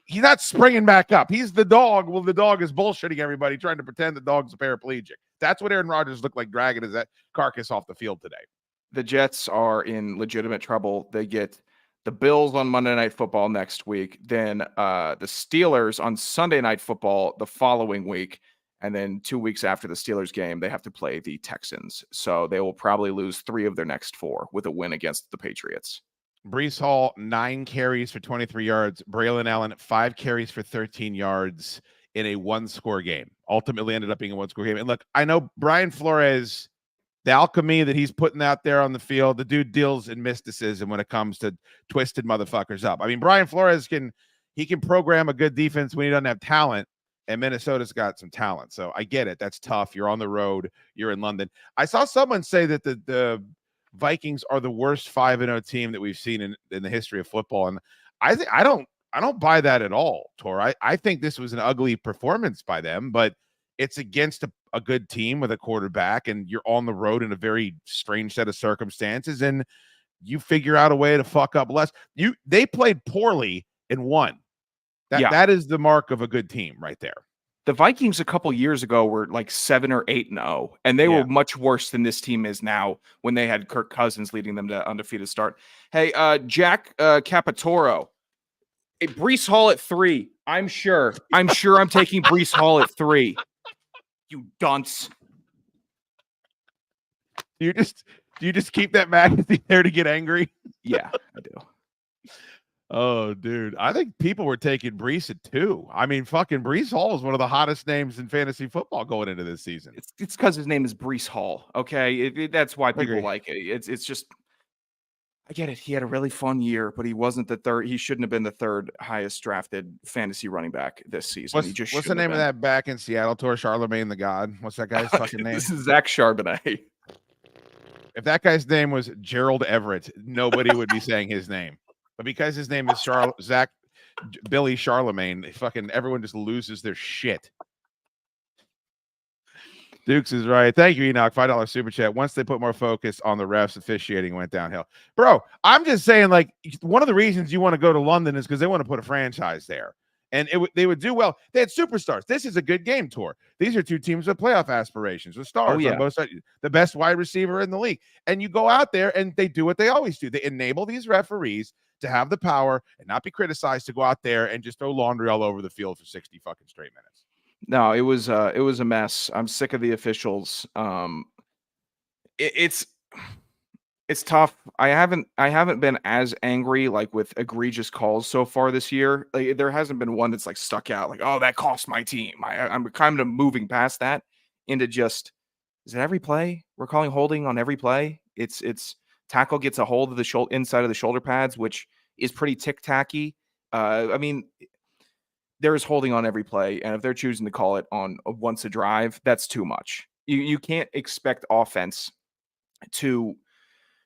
He's not springing back up. He's the dog. Well, the dog is bullshitting everybody, trying to pretend the dog's a paraplegic. That's what Aaron Rodgers looked like dragging his carcass off the field today. The Jets are in legitimate trouble. They get the Bills on Monday Night Football next week, then the Steelers on Sunday Night Football the following week, and then 2 weeks after the Steelers game, they have to play the Texans. So they will probably lose 3 of their next 4 with a win against the Patriots. Breece Hall, 9 carries for 23 yards. Braylon Allen, 5 carries for 13 yards in a 1-score game. Ultimately ended up being a 1-score game. And look, I know Brian Flores, the alchemy that he's putting out there on the field, the dude deals in mysticism when it comes to twisted motherfuckers up. I mean, Brian Flores can program a good defense when he doesn't have talent, and Minnesota's got some talent. So I get it. That's tough. You're on the road. You're in London. I saw someone say that the Vikings are the worst 5-0 team that we've seen in the history of football. And I don't buy that at all, Tor. I think this was an ugly performance by them, but it's against a good team with a quarterback, and you're on the road in a very strange set of circumstances, and you figure out a way to fuck up less. They played poorly and won. That is the mark of a good team right there. The Vikings a couple years ago were like 7 or 8-0, and they were much worse than this team is now when they had Kirk Cousins leading them to undefeated start. Hey, Jack Capatoro, Breece Hall at 3. I'm sure I'm taking Breece Hall at 3. You dunce. Do you just keep that magazine there to get angry? Yeah, I do. Oh, dude. I think people were taking Breece at 2. I mean, fucking Breece Hall is one of the hottest names in fantasy football going into this season. It's because his name is Breece Hall. Okay. That's why people like it. It's just, I get it. He had a really fun year, but he wasn't the third. He shouldn't have been the 3rd highest drafted fantasy running back this season. What's the name of that back in Seattle tour? Charlemagne the God. What's that guy's fucking name? This is Zach Charbonnet. If that guy's name was Gerald Everett, nobody would be saying his name. But because his name is Billy Charlemagne, fucking everyone just loses their shit. Dukes is right. Thank you, Enoch. $5 super chat. Once they put more focus on the refs, officiating went downhill. Bro, I'm just saying, like, one of the reasons you want to go to London is because they want to put a franchise there. And they would do well. They had superstars. This is a good game tour. These are two teams with playoff aspirations, with stars on both sides. The best wide receiver in the league. And you go out there and they do what they always do. They enable these referees to have the power and not be criticized to go out there and just throw laundry all over the field for 60 fucking straight minutes. No, it was a mess. I'm sick of the officials. It's tough. I haven't been as angry like with egregious calls so far this year. Like, there hasn't been one that's like stuck out like, oh, that cost my team. I'm kind of moving past that into just, is it every play? We're calling holding on every play. It's tackle gets a hold of the inside of the shoulder pads, which is pretty tick-tacky. I mean, there is holding on every play, and if they're choosing to call it on once a drive, that's too much. You can't expect offense to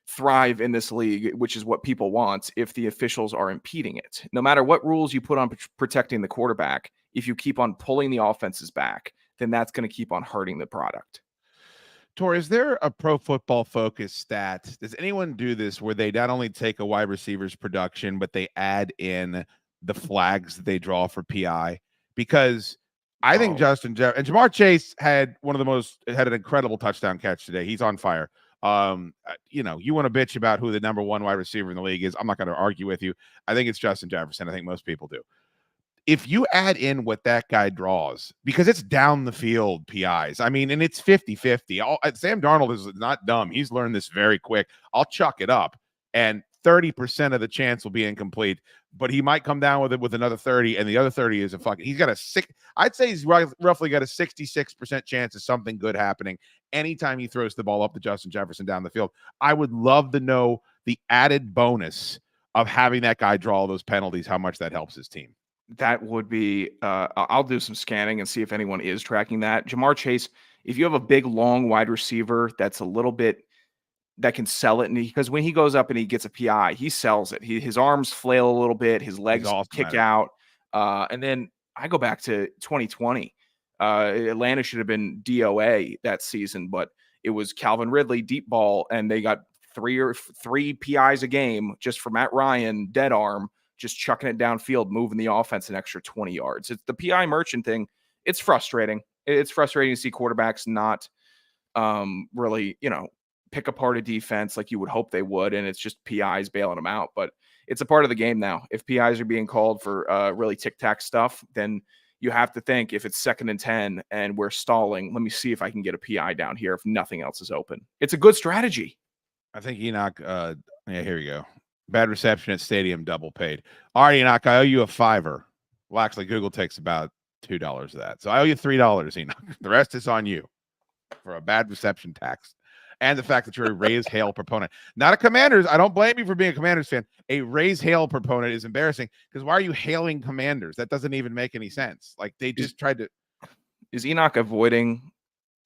thrive in this league, which is what people want, if the officials are impeding it. No matter what rules you put on protecting the quarterback, if you keep on pulling the offenses back, then that's going to keep on hurting the product. Tor, is there a Pro Football Focus stat? Does anyone do this where they not only take a wide receiver's production, but they add in the flags that they draw for PI? Because I think and Jamar Chase had an incredible touchdown catch today. He's on fire. You want to bitch about who the number one wide receiver in the league is. I'm not going to argue with you. I think it's Justin Jefferson. I think most people do. If you add in what that guy draws, because it's down the field PIs, I mean, and it's 50-50. Sam Darnold is not dumb. He's learned this very quick. I'll chuck it up, and 30% of the chance will be incomplete, but he might come down with it with another 30, and the other 30 is he's got I'd say he's roughly got a 66% chance of something good happening anytime he throws the ball up to Justin Jefferson down the field. I would love to know the added bonus of having that guy draw all those penalties, how much that helps his team. That would be, I'll do some scanning and see if anyone is tracking that. Jamar Chase, if you have a big, long wide receiver that's a little bit, that can sell it, and because when he goes up and he gets a PI, he sells it. His arms flail a little bit, his legs kick out. And then I go back to 2020. Atlanta should have been DOA that season, but it was Calvin Ridley, deep ball, and they got three PIs a game just for Matt Ryan, dead arm, just chucking it downfield, moving the offense an extra 20 yards. It's the PI merchant thing. It's frustrating. It's frustrating to see quarterbacks not really, pick apart a defense like you would hope they would, and it's just PIs bailing them out. But it's a part of the game now. If PIs are being called for really tic-tac stuff, then you have to think, if it's 2nd and 10 and we're stalling, let me see if I can get a PI down here if nothing else is open. It's a good strategy. I think Enoch, here we go. Bad reception at stadium, double paid. All right, Enoch, I owe you a $5. Well, actually, Google takes about $2 of that. So I owe you $3, Enoch. The rest is on you for a bad reception tax. And the fact that you're a Raise Hail proponent. Not a Commanders. I don't blame you for being a Commanders fan. A Raise Hail proponent is embarrassing, because why are you hailing Commanders? That doesn't even make any sense. Like, they just tried to. Is Enoch avoiding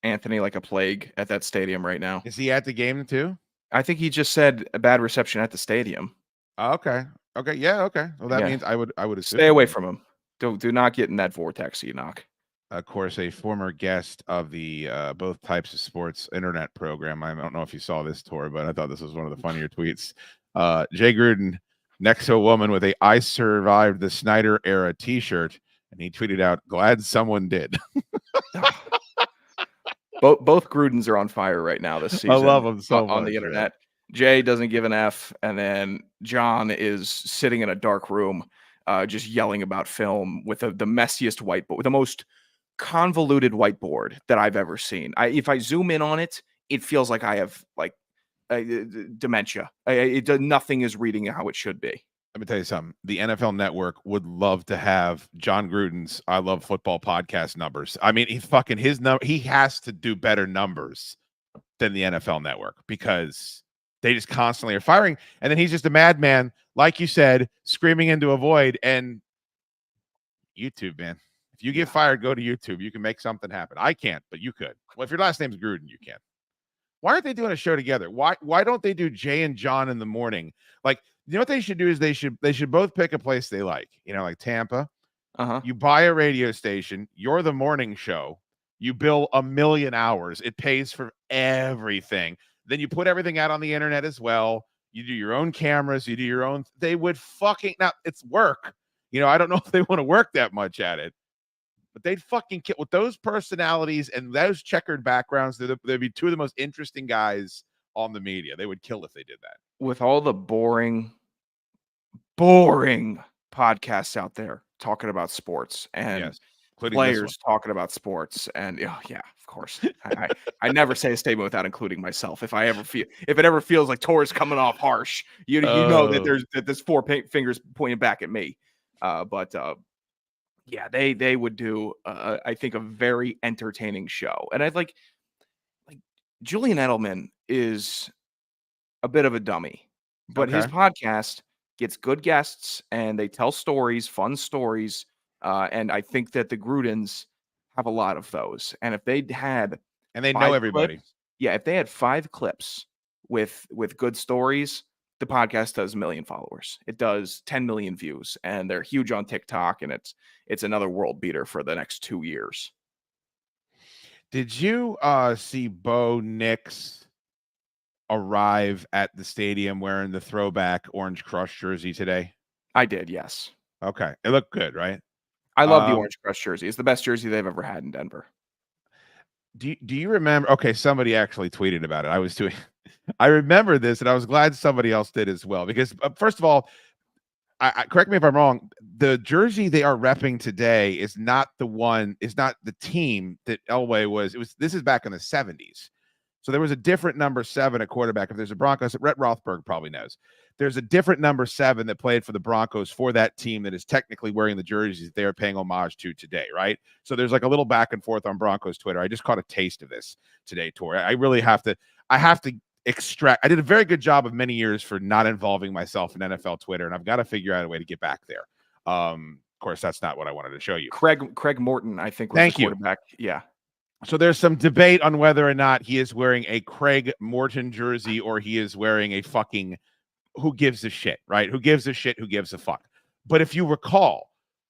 Anthony like a plague at that stadium right now? Is he at the game too? I think he just said a bad reception at the stadium. Okay. Yeah. Okay. Well, that means I would assume. Stay away from him. Do not get in that vortex, Enoch. Of course, a former guest of the Both Types of Sports internet program. I don't know if you saw this, Tor, but I thought this was one of the funnier tweets. Jay Gruden next to a woman with a "I survived the Snyder era" T-shirt, and he tweeted out, "Glad someone did." Both Grudens are on fire right now this season. I love them so much on the internet. Jay doesn't give an F, and then John is sitting in a dark room, just yelling about film with the messiest whiteboard, with the most convoluted whiteboard that I've ever seen. If I zoom in on it, it feels like I have dementia. Nothing is reading how it should be. Let me tell you something. The NFL Network would love to have John Gruden's "I Love Football" podcast numbers. I mean, he has to do better numbers than the NFL Network, because they just constantly are firing. And then he's just a madman, like you said, screaming into a void. And YouTube, man. If you get fired, go to YouTube. You can make something happen. I can't, but you could. Well, if your last name's Gruden, you can. Why aren't they doing a show together? Why don't they do Jay and John in the morning? Like, you know what they should do is they should both pick a place they like. Like Tampa. Uh-huh. You buy a radio station. You're the morning show. You bill 1 million hours. It pays for everything. Then you put everything out on the internet as well. You do your own cameras. You do your own. They would fucking now. It's work. I don't know if they want to work that much at it, but they'd fucking kill with those personalities and those checkered backgrounds. They'd be two of the most interesting guys on the media. They would kill if they did that. With all the boring podcasts out there talking about sports and players talking about sports, and yeah, of course, I never say a statement without including myself. If it ever feels like Tor's coming off harsh, you know that there's 4 fingers pointing back at me. But they would do I think a very entertaining show, and I'd like Julian Edelman is a bit of a dummy, but his podcast gets good guests and they tell stories, fun stories. And I think that the Grudens have a lot of those. And if they had, and they know everybody. If they had 5 clips with good stories, the podcast does 1 million followers. It does 10 million views, and they're huge on TikTok. And it's another world beater for the next 2 years. Did you see Bo Nix arrive at the stadium wearing the throwback Orange Crush jersey today? I did, yes. Okay. It looked good, right? I love the Orange Crush jersey. It's the best jersey they've ever had in Denver. Do you remember? Okay, somebody actually tweeted about it. I remember this, and I was glad somebody else did as well. Because first of all, I correct me if I'm wrong. The jersey they are repping today is not the team that Elway was. This is back in the 70s. So there was a different number 7 at quarterback. If there's a Broncos, Rhett Rothberg probably knows. There's a different number 7 that played for the Broncos for that team that is technically wearing the jerseys that they are paying homage to today, right? So there's like a little back and forth on Broncos Twitter. I just caught a taste of this today, Tor. I really have to extract. I did a very good job of many years for not involving myself in NFL Twitter, and I've got to figure out a way to get back there. Of course, that's not what I wanted to show you. Craig Morton, I think, was the quarterback. Yeah. So there's some debate on whether or not he is wearing a Craig Morton jersey or he is wearing a fucking who gives a shit, right? Who gives a shit? Who gives a fuck? But if you recall,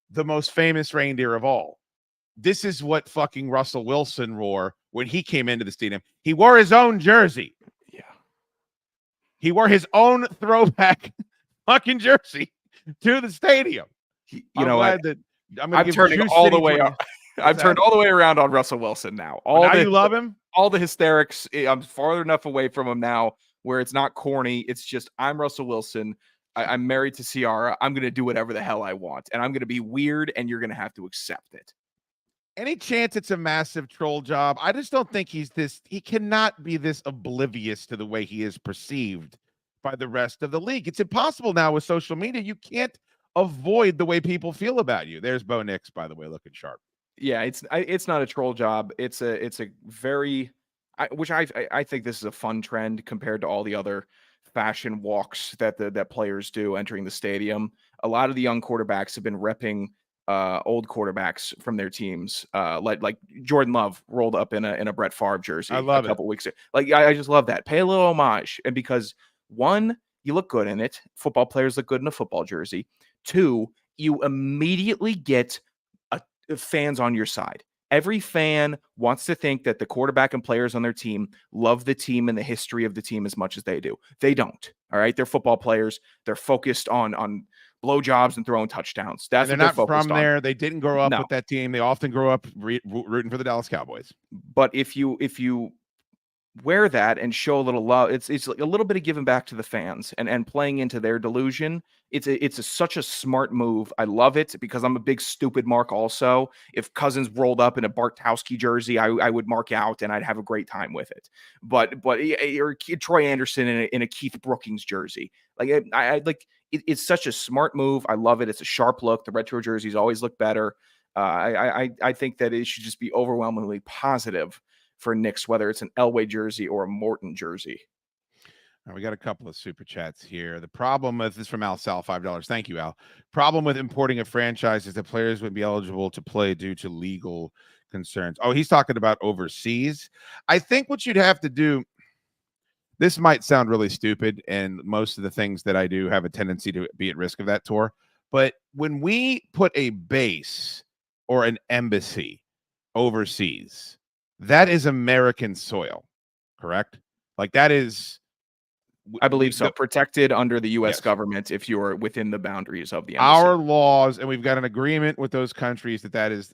the most famous reindeer of all, this is what fucking Russell Wilson wore when he came into the stadium. He wore his own jersey. Yeah. He wore his own throwback fucking jersey to the stadium. I'm turning all the way up. I've turned all the way around on Russell Wilson now. You love him? All the hysterics. I'm far enough away from him now where it's not corny. It's just, I'm Russell Wilson. I'm married to Ciara. I'm going to do whatever the hell I want. And I'm going to be weird, and you're going to have to accept it. Any chance it's a massive troll job? I just don't think he cannot be this oblivious to the way he is perceived by the rest of the league. It's impossible now with social media. You can't avoid the way people feel about you. There's Bo Nix, by the way, looking sharp. Yeah, it's not a troll job. It's a very, which I think this is a fun trend compared to all the other fashion walks that players do entering the stadium. A lot of the young quarterbacks have been repping old quarterbacks from their teams. Like Jordan Love rolled up in a Brett Favre jersey a couple weeks ago. Like I just love that. Pay a little homage, and because 1, you look good in it. Football players look good in a football jersey. 2, you immediately get fans on your side. Every fan wants to think that the quarterback and players on their team love the team and the history of the team as much as they do. They don't. All right. They're football players. They're focused on blowjobs and throwing touchdowns. That's what they're focused on. From there. They didn't grow up with that team. They often grow up rooting for the Dallas Cowboys. But if you wear that and show a little love, it's like a little bit of giving back to the fans and playing into their delusion. It's such a smart move. I love it because I'm a big stupid mark also. If Cousins rolled up in a Bartkowski jersey, I would mark out and I'd have a great time with it. But or Troy Anderson in a Keith Brookings jersey. It's such a smart move. I love it. It's a sharp look. The retro jerseys always look better. I think that it should just be overwhelmingly positive for Knicks, whether it's an Elway jersey or a Morton jersey. All right, we got a couple of super chats here. The problem with this from Al Sal, $5. Thank you, Al. Problem with importing a franchise is that players would be eligible to play due to legal concerns. Oh, he's talking about overseas. I think what you'd have to do, this might sound really stupid, and most of the things that I do have a tendency to be at risk of that, Tor. But when we put a base or an embassy overseas, that is American soil, correct? Like that is, I believe so. Protected under the U.S. government if you're within the boundaries of the embassy. Our laws, and we've got an agreement with those countries that is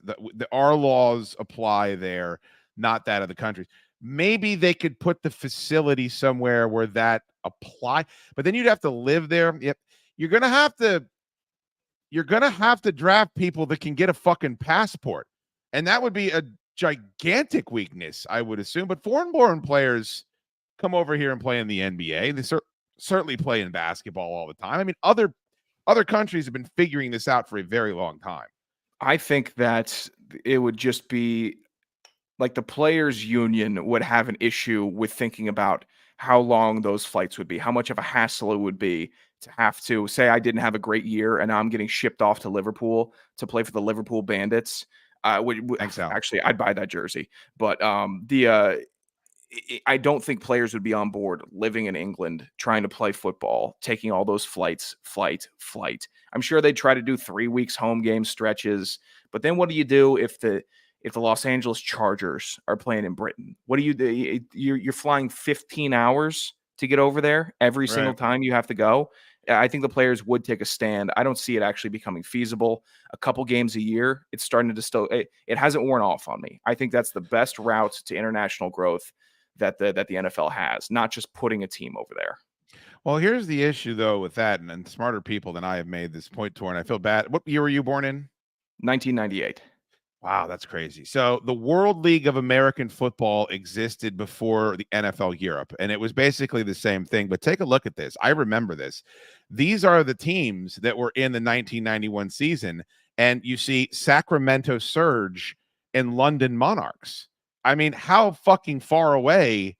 our laws apply there, not that of the countries. Maybe they could put the facility somewhere where that apply, but then you'd have to live there. Yep. You're gonna have to draft people that can get a fucking passport, and that would be a gigantic weakness, I would assume. But foreign-born players come over here and play in the NBA. They certainly play in basketball all the time. I mean, other countries have been figuring this out for a very long time. I think that it would just be like the players' union would have an issue with thinking about how long those flights would be, how much of a hassle it would be to have to say I didn't have a great year and now I'm getting shipped off to Liverpool to play for the Liverpool Bandits. Actually, I'd buy that jersey, but I don't think players would be on board living in England, trying to play football, taking all those flights. I'm sure they'd try to do 3 weeks home game stretches, but then what do you do if the Los Angeles Chargers are playing in Britain? What do you do? You're flying 15 hours to get over there every single time you have to go. I think the players would take a stand. I don't see it actually becoming feasible. A couple games a year, it's starting to still. It hasn't worn off on me. I think that's the best route to international growth that the NFL has, not just putting a team over there. Well, here's the issue though with that, and smarter people than I have made this point, Tor, and I feel bad. What year were you born in? 1998. Wow, that's crazy. So the World League of American Football existed before the NFL Europe, and it was basically the same thing. But take a look at this. I remember this. These are the teams that were in the 1991 season, and you see Sacramento Surge and London Monarchs. I mean, how fucking far away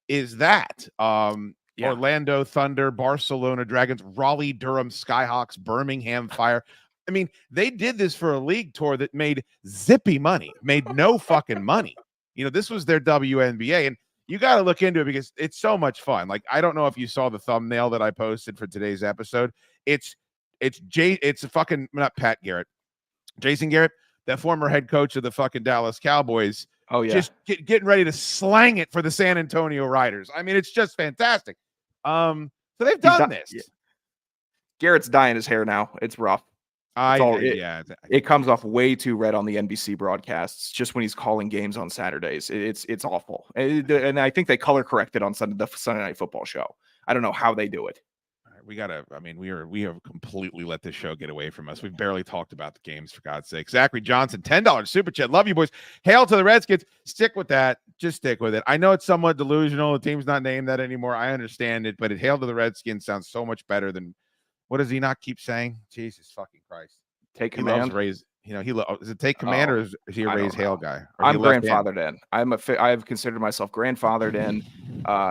is that? Orlando Thunder, Barcelona Dragons, Raleigh Durham Skyhawks, Birmingham Fire. I mean, they did this for a league tour that made zippy money, made no fucking money. You know, this was their WNBA, and you got to look into it because it's so much fun. Like, I don't know if you saw the thumbnail that I posted for today's episode. It's a fucking, not Pat Garrett, Jason Garrett, that former head coach of the fucking Dallas Cowboys. Oh yeah, just getting ready to slang it for the San Antonio Riders. I mean, it's just fantastic. So they've done this. Yeah. Garrett's dyeing his hair now. It's rough. It comes off way too red on the NBC broadcasts just when he's calling games on Saturdays. It's awful. And I think they color corrected on the Sunday Night Football show. I don't know how they do it. We have completely let this show get away from us. We've barely talked about the games, for God's sake. Zachary Johnson, $10 super chat. Love you, boys. Hail to the Redskins. Stick with that. Just stick with it. I know it's somewhat delusional. The team's not named that anymore. I understand it, but hail to the Redskins sounds so much better than, what does he not keep saying? Jesus fucking Christ. Take command. Is it take command or is he a raise hail guy? I'm grandfathered in. I've considered myself grandfathered in.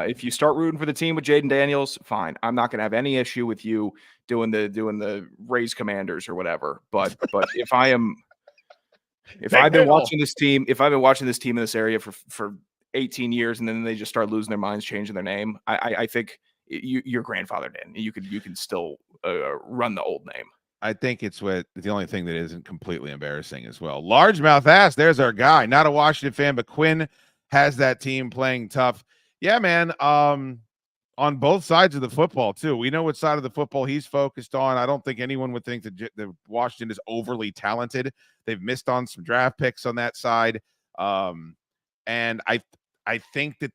If you start rooting for the team with Jaden Daniels, fine. I'm not going to have any issue with you doing the raise commanders or whatever. But if I've been watching this team in this area for 18 years and then they just start losing their minds, changing their name, I think you're grandfathered in. You can still run the old name. I think it's the only thing that isn't completely embarrassing as well. Largemouth ass, there's our guy. Not a Washington fan, but Quinn has that team playing tough. Yeah, man. On both sides of the football, too. We know what side of the football he's focused on. I don't think anyone would think that Washington is overly talented. They've missed on some draft picks on that side. And I think that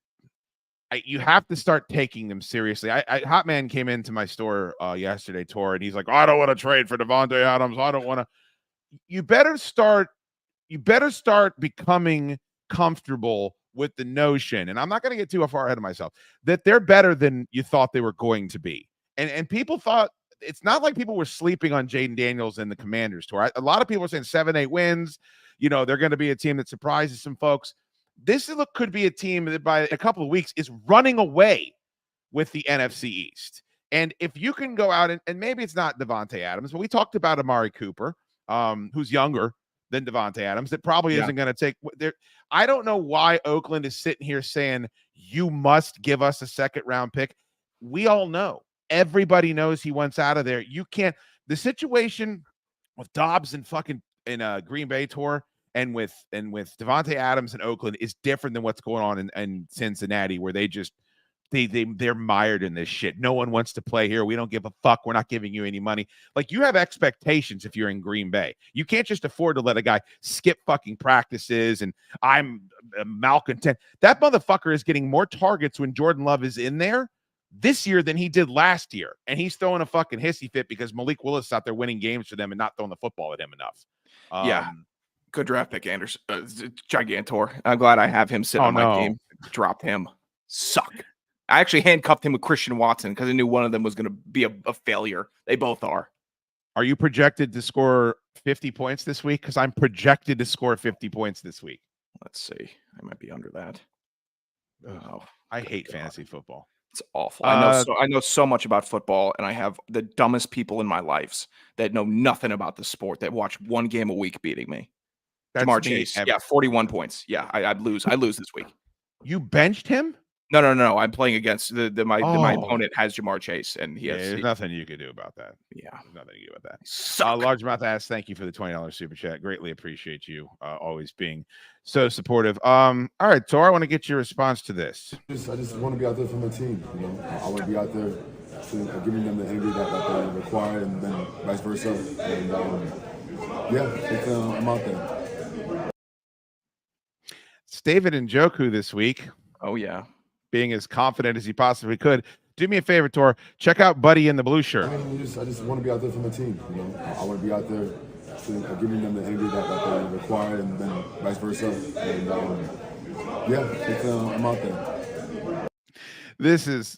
you have to start taking them seriously. Hot Man came into my store yesterday, Tor, and he's like, I don't want to trade for Devontae Adams. I don't want to. You better start becoming comfortable with the notion, and I'm not going to get too far ahead of myself, that they're better than you thought they were going to be. And people thought, it's not like people were sleeping on Jaden Daniels and the Commanders, Tor. A lot of people are saying 7-8 wins. You know, they're going to be a team that surprises some folks. This could be a team that by a couple of weeks is running away with the NFC East. And if you can go out and maybe it's not Devontae Adams, but we talked about Amari Cooper, who's younger than Devontae Adams, that probably isn't going to take there. I don't know why Oakland is sitting here saying you must give us a second round pick. We all know. Everybody knows he wants out of there. You can't. The situation with Dobbs and fucking in Green Bay, Tor, and with Devontae Adams in Oakland is different than what's going on in Cincinnati, where they're mired in this shit. No one wants to play here. We don't give a fuck. We're not giving you any money. Like, you have expectations if you're in Green Bay. You can't just afford to let a guy skip fucking practices and I'm malcontent. That motherfucker is getting more targets when Jordan Love is in there this year than he did last year. And he's throwing a fucking hissy fit because Malik Willis is out there winning games for them and not throwing the football at him enough. Yeah. Good draft pick, Anderson. Gigantor. I'm glad I have him sitting on my team. Dropped him. Suck. I actually handcuffed him with Christian Watson because I knew one of them was going to be a failure. They both are. Are you projected to score 50 points this week? Because I'm projected to score 50 points this week. Let's see. I might be under that. Oh, I hate fantasy football. It's awful. I know so much about football, and I have the dumbest people in my lives that know nothing about the sport that watch one game a week beating me. Jamar Chase. Yeah, 41 points. Yeah, I lose. I lose this week. You benched him? No. I'm playing against my opponent has Jamar Chase, and there's nothing you can do about that. Yeah, there's nothing you can do about that. Largemouth asks, thank you for the $20 super chat. Greatly appreciate you always being so supportive. All right, Tor, I want to get your response to this. I just want to be out there for my team. You know, I want to be out there giving them the energy that they require, and then vice versa. And I'm out there. It's David Njoku this week. Oh yeah. Being as confident as he possibly could. Do me a favor, Tor. Check out Buddy in the blue shirt. I just want to be out there for my team. You know, I want to be out there giving them the energy that they require, and then vice versa. And I'm out there. This is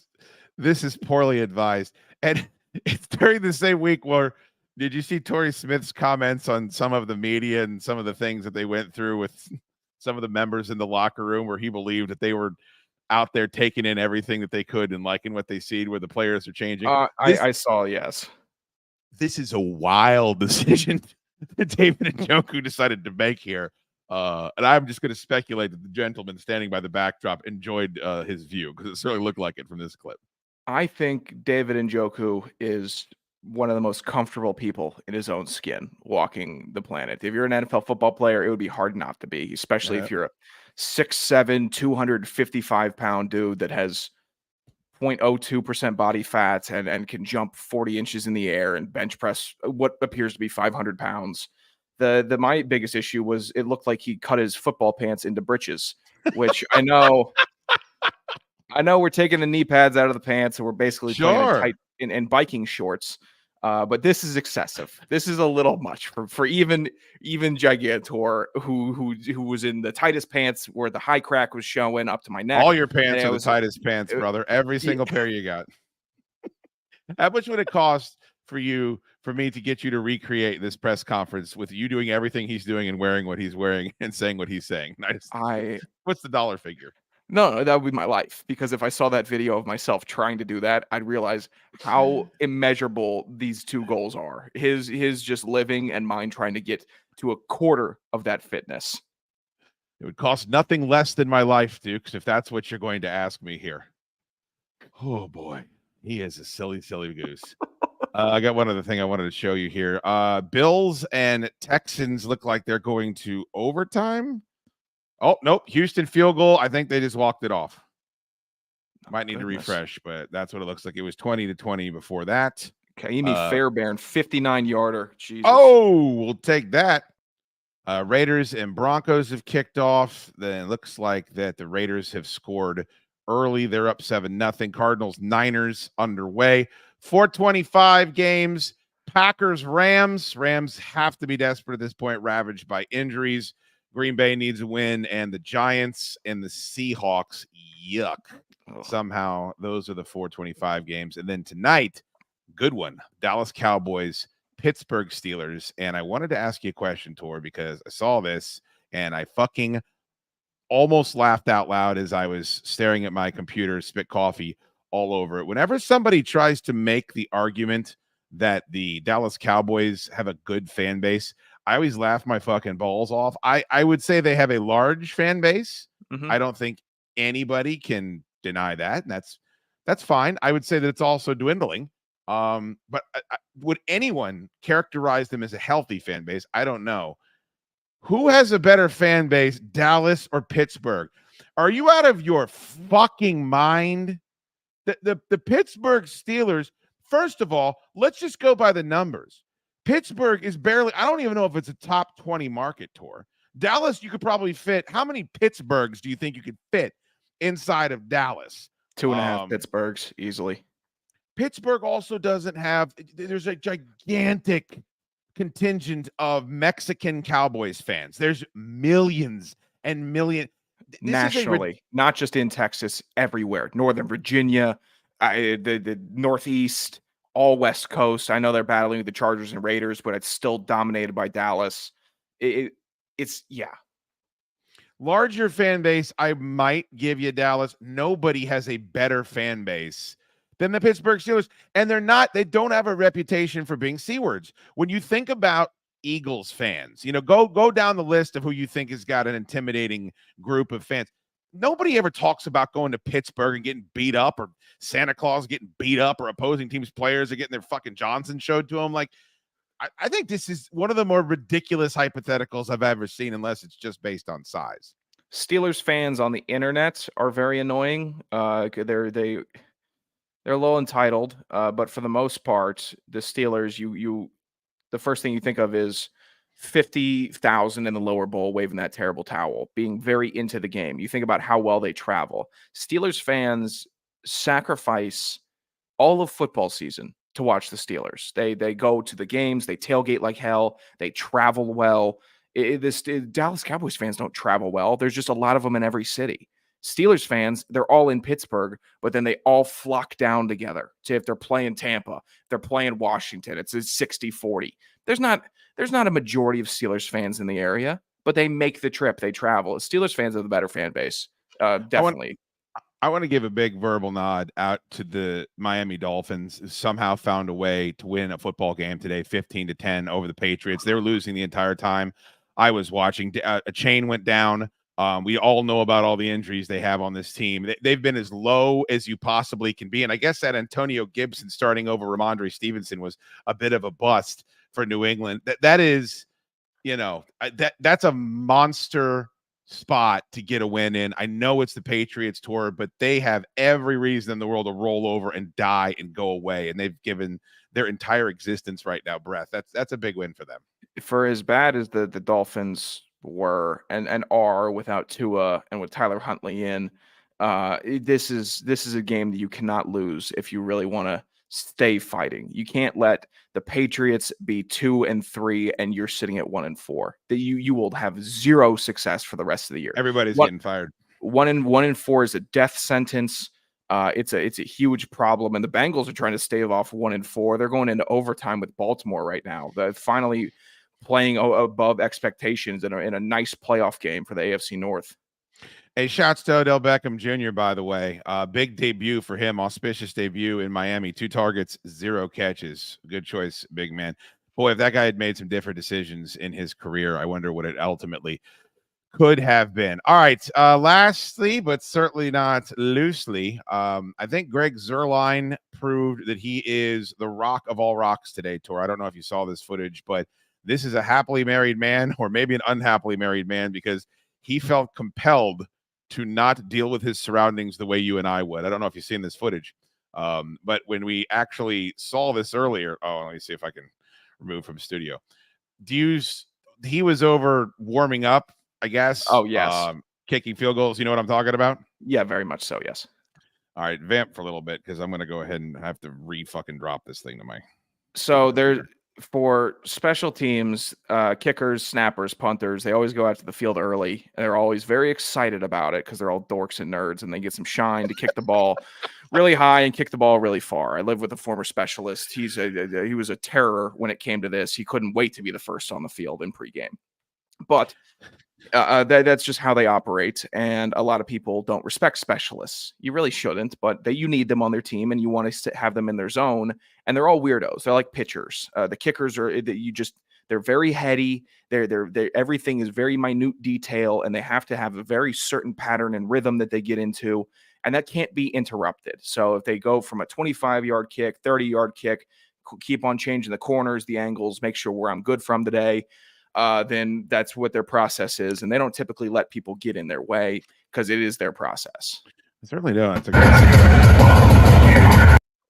poorly advised, and it's during the same week where. Did you see Torrey Smith's comments on some of the media and some of the things that they went through with some of the members in the locker room, where he believed that they were out there taking in everything that they could and liking what they see, where the players are changing? I saw, yes. This is a wild decision that David Njoku decided to make here. And I'm just going to speculate that the gentleman standing by the backdrop enjoyed his view, because it certainly looked like it from this clip. I think David Njoku is one of the most comfortable people in his own skin walking the planet. If you're an NFL football player, it would be hard not to be, especially if you're a 6'7", 255-pound dude that has 0.02% body fat and can jump 40 inches in the air and bench press what appears to be 500 pounds. My biggest issue was it looked like he cut his football pants into britches, which I know we're taking the knee pads out of the pants and we're basically playing tight in biking shorts. But this is excessive. This is a little much for even Gigantor, who was in the tightest pants where the high crack was showing up to my neck. All your pants are the tightest pants, brother. Every single pair you got. How much would it cost for me to get you to recreate this press conference with you doing everything he's doing and wearing what he's wearing and saying what he's saying? What's the dollar figure? No, that would be my life, because if I saw that video of myself trying to do that, I'd realize how immeasurable these two goals are. His just living and mine trying to get to a quarter of that fitness. It would cost nothing less than my life, Dukes, if that's what you're going to ask me here. Oh, boy. He is a silly, silly goose. I got one other thing I wanted to show you here. Bills and Texans look like they're going to overtime. Oh, nope. Houston field goal. I think they just walked it off. Might need to refresh, but that's what it looks like. It was 20-20 before that. Kaimi Fairbairn, 59-yarder. Jesus. Oh, we'll take that. Raiders and Broncos have kicked off. Then it looks like that the Raiders have scored early. They're up 7-0. Cardinals, Niners underway. 4:25 games. Packers, Rams. Rams have to be desperate at this point, ravaged by injuries. Green Bay needs a win, and the Giants and the Seahawks, yuck. Somehow, those are the 4:25 games. And then tonight, good one, Dallas Cowboys, Pittsburgh Steelers. And I wanted to ask you a question, Tor, because I saw this, and I fucking almost laughed out loud as I was staring at my computer, spit coffee all over it. Whenever somebody tries to make the argument that the Dallas Cowboys have a good fan base, I always laugh my fucking balls off. I would say they have a large fan base. Mm-hmm. I don't think anybody can deny that. And that's fine. I would say that it's also dwindling. But would anyone characterize them as a healthy fan base? I don't know. Who has a better fan base, Dallas or Pittsburgh? Are you out of your fucking mind? The Pittsburgh Steelers, first of all, let's just go by the numbers. Pittsburgh is barely, I don't even know if it's a top 20 market tour. Dallas, you could probably fit, how many Pittsburghs do you think you could fit inside of Dallas? 2.5 Pittsburghs easily. Pittsburgh also doesn't have, there's a gigantic contingent of Mexican Cowboys fans. There's millions and millions. Nationally, not just in Texas, everywhere. Northern Virginia, the Northeast, all West Coast. I know they're battling with the Chargers and Raiders, but it's still dominated by Dallas. It's larger fan base. I might give you Dallas. Nobody has a better fan base than the Pittsburgh Steelers, and they don't have a reputation for being C-words. When you think about Eagles fans, go down the list of who you think has got an intimidating group of fans. Nobody ever talks about going to Pittsburgh and getting beat up, or Santa Claus getting beat up, or opposing teams' players are getting their fucking Johnson showed to them. Like, I think this is one of the more ridiculous hypotheticals I've ever seen, unless it's just based on size. Steelers fans on the internet are very annoying. They're a little entitled, but for the most part, the Steelers, the first thing you think of is 50,000 in the lower bowl waving that terrible towel, being very into the game. You think about how well they travel. Steelers fans sacrifice all of football season to watch the Steelers. They go to the games, they tailgate like hell, they travel well. Dallas Cowboys fans don't travel well. There's just a lot of them in every city. Steelers fans, they're all in Pittsburgh, but then they all flock down together. So if they're playing Tampa, if they're playing Washington, it's a 60-40. There's not a majority of Steelers fans in the area, but they make the trip. They travel. Steelers fans are the better fan base. Definitely. I want to give a big verbal nod out to the Miami Dolphins, who somehow found a way to win a football game today, 15-10 over the Patriots. They were losing the entire time. I was watching. A chain went down. We all know about all the injuries they have on this team. They've been as low as you possibly can be. And I guess that Antonio Gibson starting over Ramondre Stevenson was a bit of a bust for New England. That is, that's a monster spot to get a win in. I know it's the Patriots tour, but they have every reason in the world to roll over and die and go away. And they've given their entire existence right now breath. That's a big win for them. For as bad as the Dolphins were and are without Tua and with Tyler Huntley in, this is a game that you cannot lose if you really want to stay fighting. You can't let the Patriots be 2-3 and you're sitting at 1-4. That you will have zero success for the rest of the year. Everybody's getting fired. 1-4 is a death sentence. It's a huge problem, and the Bengals are trying to stave off 1-4. They're going into overtime with Baltimore right now. They're finally playing above expectations in a nice playoff game for the AFC North. Hey, shouts to Odell Beckham Jr., by the way. Big debut for him, auspicious debut in Miami. 2 targets, 0 catches. Good choice, big man. Boy, if that guy had made some different decisions in his career, I wonder what it ultimately could have been. All right, lastly, but certainly not loosely, I think Greg Zuerlein proved that he is the rock of all rocks today, Tor. I don't know if you saw this footage, but this is a happily married man, or maybe an unhappily married man, because he felt compelled to not deal with his surroundings the way you and I would. I don't know if you've seen this footage, but when we actually saw this earlier, let me see if I can remove from studio. He was over warming up, I guess. Oh, yes. Kicking field goals. You know what I'm talking about? Yeah, very much so, yes. All right, vamp for a little bit, because I'm going to go ahead and have to fucking drop this thing to my... So for special teams, kickers, snappers, punters, they always go out to the field early. And they're always very excited about it because they're all dorks and nerds, and they get some shine to kick the ball really high and kick the ball really far. I live with a former specialist. He was a terror when it came to this. He couldn't wait to be the first on the field in pregame. But that's just how they operate, and a lot of people don't respect specialists. You really shouldn't, but you need them on their team, and you want to have them in their zone. And they're all weirdos. They're like pitchers. The kickers they're very heady. They're everything is very minute detail, and they have to have a very certain pattern and rhythm that they get into, and that can't be interrupted. So if they go from a 25-yard kick, 30-yard kick, keep on changing the corners, the angles, make sure where I'm good from today. then that's what their process is. And they don't typically let people get in their way because it is their process. I certainly don't.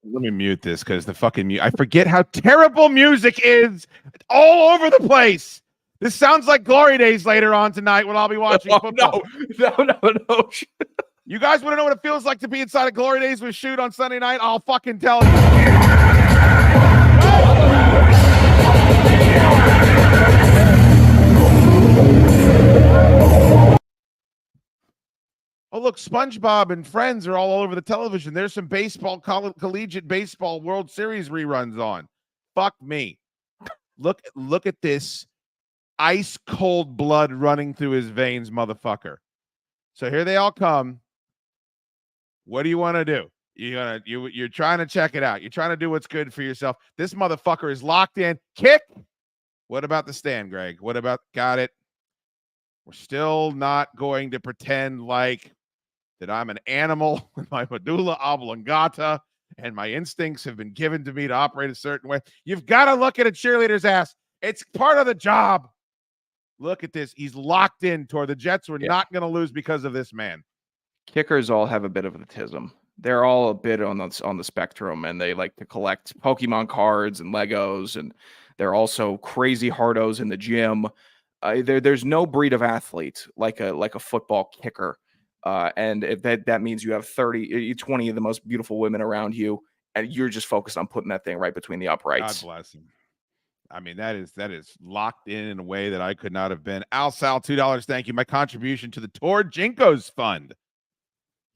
Let me mute this because the fucking I forget how terrible music is all over the place. This sounds like Glory Days later on tonight when I'll be watching football. No. You guys want to know what it feels like to be inside of Glory Days with Schoode on Sunday night? I'll fucking tell you. Oh, look, SpongeBob and Friends are all over the television. There's some baseball, collegiate baseball World Series reruns on. Fuck me. Look at this ice cold blood running through his veins, motherfucker. So here they all come. What do you want to do? You're trying to check it out. You're trying to do what's good for yourself. This motherfucker is locked in. Kick. What about the stand, Greg? What about got it? We're still not going to pretend like that I'm an animal with my medulla oblongata and my instincts have been given to me to operate a certain way. You've got to look at a cheerleader's ass. It's part of the job. Look at this. He's locked in toward the Jets. We're not going to lose because of this man. Kickers all have a bit of autism. They're all a bit on the spectrum, and they like to collect Pokemon cards and Legos, and they're also crazy hardos in the gym. There's no breed of athlete like a football kicker. And if that means you have 20 of the most beautiful women around you, and you're just focused on putting that thing right between the uprights. God bless him. I mean, that is locked in a way that I could not have been. Al Sal, $2. Thank you. My contribution to the Tor Jinkos Fund.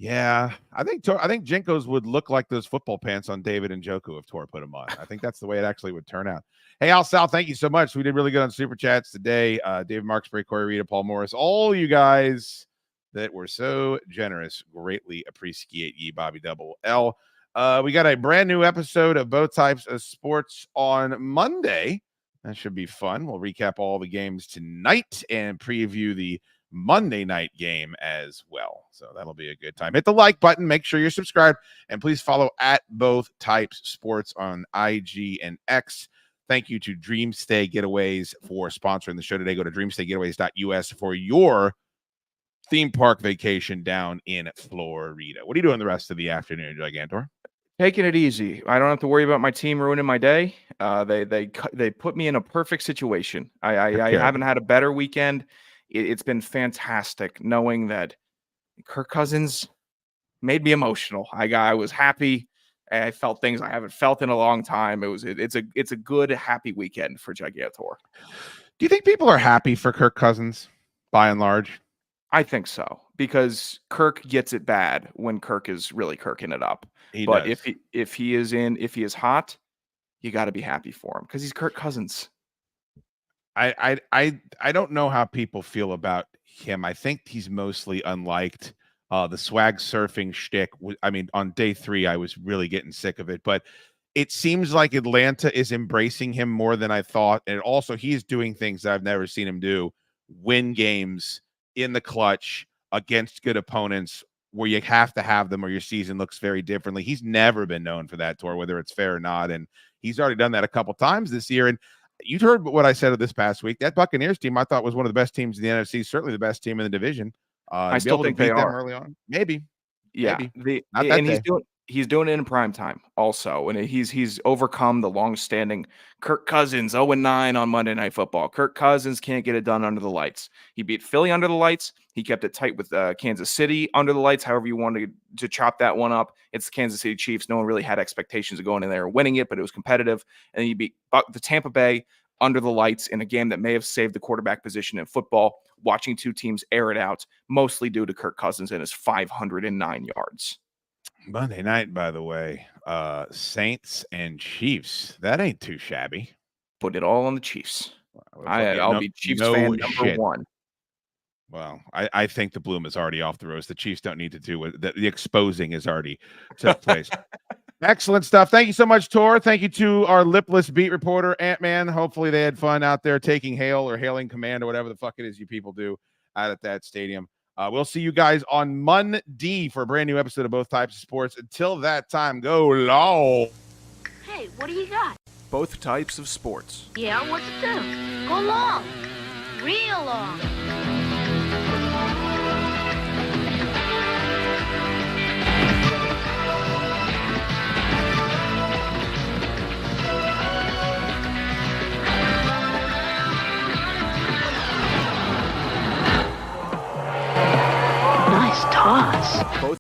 Yeah, I think Jinkos would look like those football pants on David and Njoku if Tor put them on. I think that's the way it actually would turn out. Hey, Al Sal, thank you so much. We did really good on Super Chats today. David Marksbury, Corey Rita, Paul Morris, all you guys that were so generous. Greatly appreciate ye, Bobby Double L. We got a brand new episode of Both Types of Sports on Monday. That should be fun. We'll recap all the games tonight and preview the Monday night game as well. So that'll be a good time. Hit the like button. Make sure you're subscribed. And please follow at Both Types Sports on IG and X. Thank you to Dreamstay Getaways for sponsoring the show today. Go to dreamstaygetaways.us for your theme park vacation down in Florida. What are you doing the rest of the afternoon, Gigantor? Taking it easy. I don't have to worry about my team ruining my day. They put me in a perfect situation. I haven't had a better weekend. It's been fantastic knowing that Kirk Cousins made me emotional. I was happy. I felt things I haven't felt in a long time. It's a good, happy weekend for Gigantor. Do you think people are happy for Kirk Cousins by and large? I think so, because Kirk gets it bad when Kirk is really Kirking it up. But if he is hot, you got to be happy for him because he's Kirk Cousins. I don't know how people feel about him. I think he's mostly unliked. The swag surfing shtick. I mean, on day 3, I was really getting sick of it, but it seems like Atlanta is embracing him more than I thought. And also he's doing things that I've never seen him do. Win games in the clutch against good opponents where you have to have them or your season looks very differently. He's never been known for that, Tor, whether it's fair or not. And he's already done that a couple times this year. And you heard what I said of this past week. That Buccaneers team I thought was one of the best teams in the NFC, certainly the best team in the division. I still think they are early on. Maybe. Yeah. Maybe. He's doing it in prime time also. And he's overcome the long-standing Kirk Cousins 0-9 on Monday Night Football. Kirk Cousins can't get it done under the lights. He beat Philly under the lights. He kept it tight with Kansas City under the lights. However you wanted to chop that one up. It's the Kansas City Chiefs. No one really had expectations of going in there and winning it, but it was competitive. And then you beat the Tampa Bay under the lights in a game that may have saved the quarterback position in football, watching two teams air it out, mostly due to Kirk Cousins and his 509 yards. Monday night, by the way, Saints and Chiefs. That ain't too shabby. Put it all on the Chiefs. I'll be Chiefs fan number 1. Well, I think the bloom is already off the rose. The Chiefs don't need to do it. The exposing is already took place. Excellent stuff. Thank you so much, Tor. Thank you to our lipless beat reporter, Ant-Man. Hopefully they had fun out there taking hail or hailing command or whatever the fuck it is you people do out at that stadium. We'll see you guys on Monday for a brand new episode of Both Types of Sports. Until that time, go long. Hey, what do you got? Both Types of Sports. Yeah, what's it do? Go long. real long. Nice toss.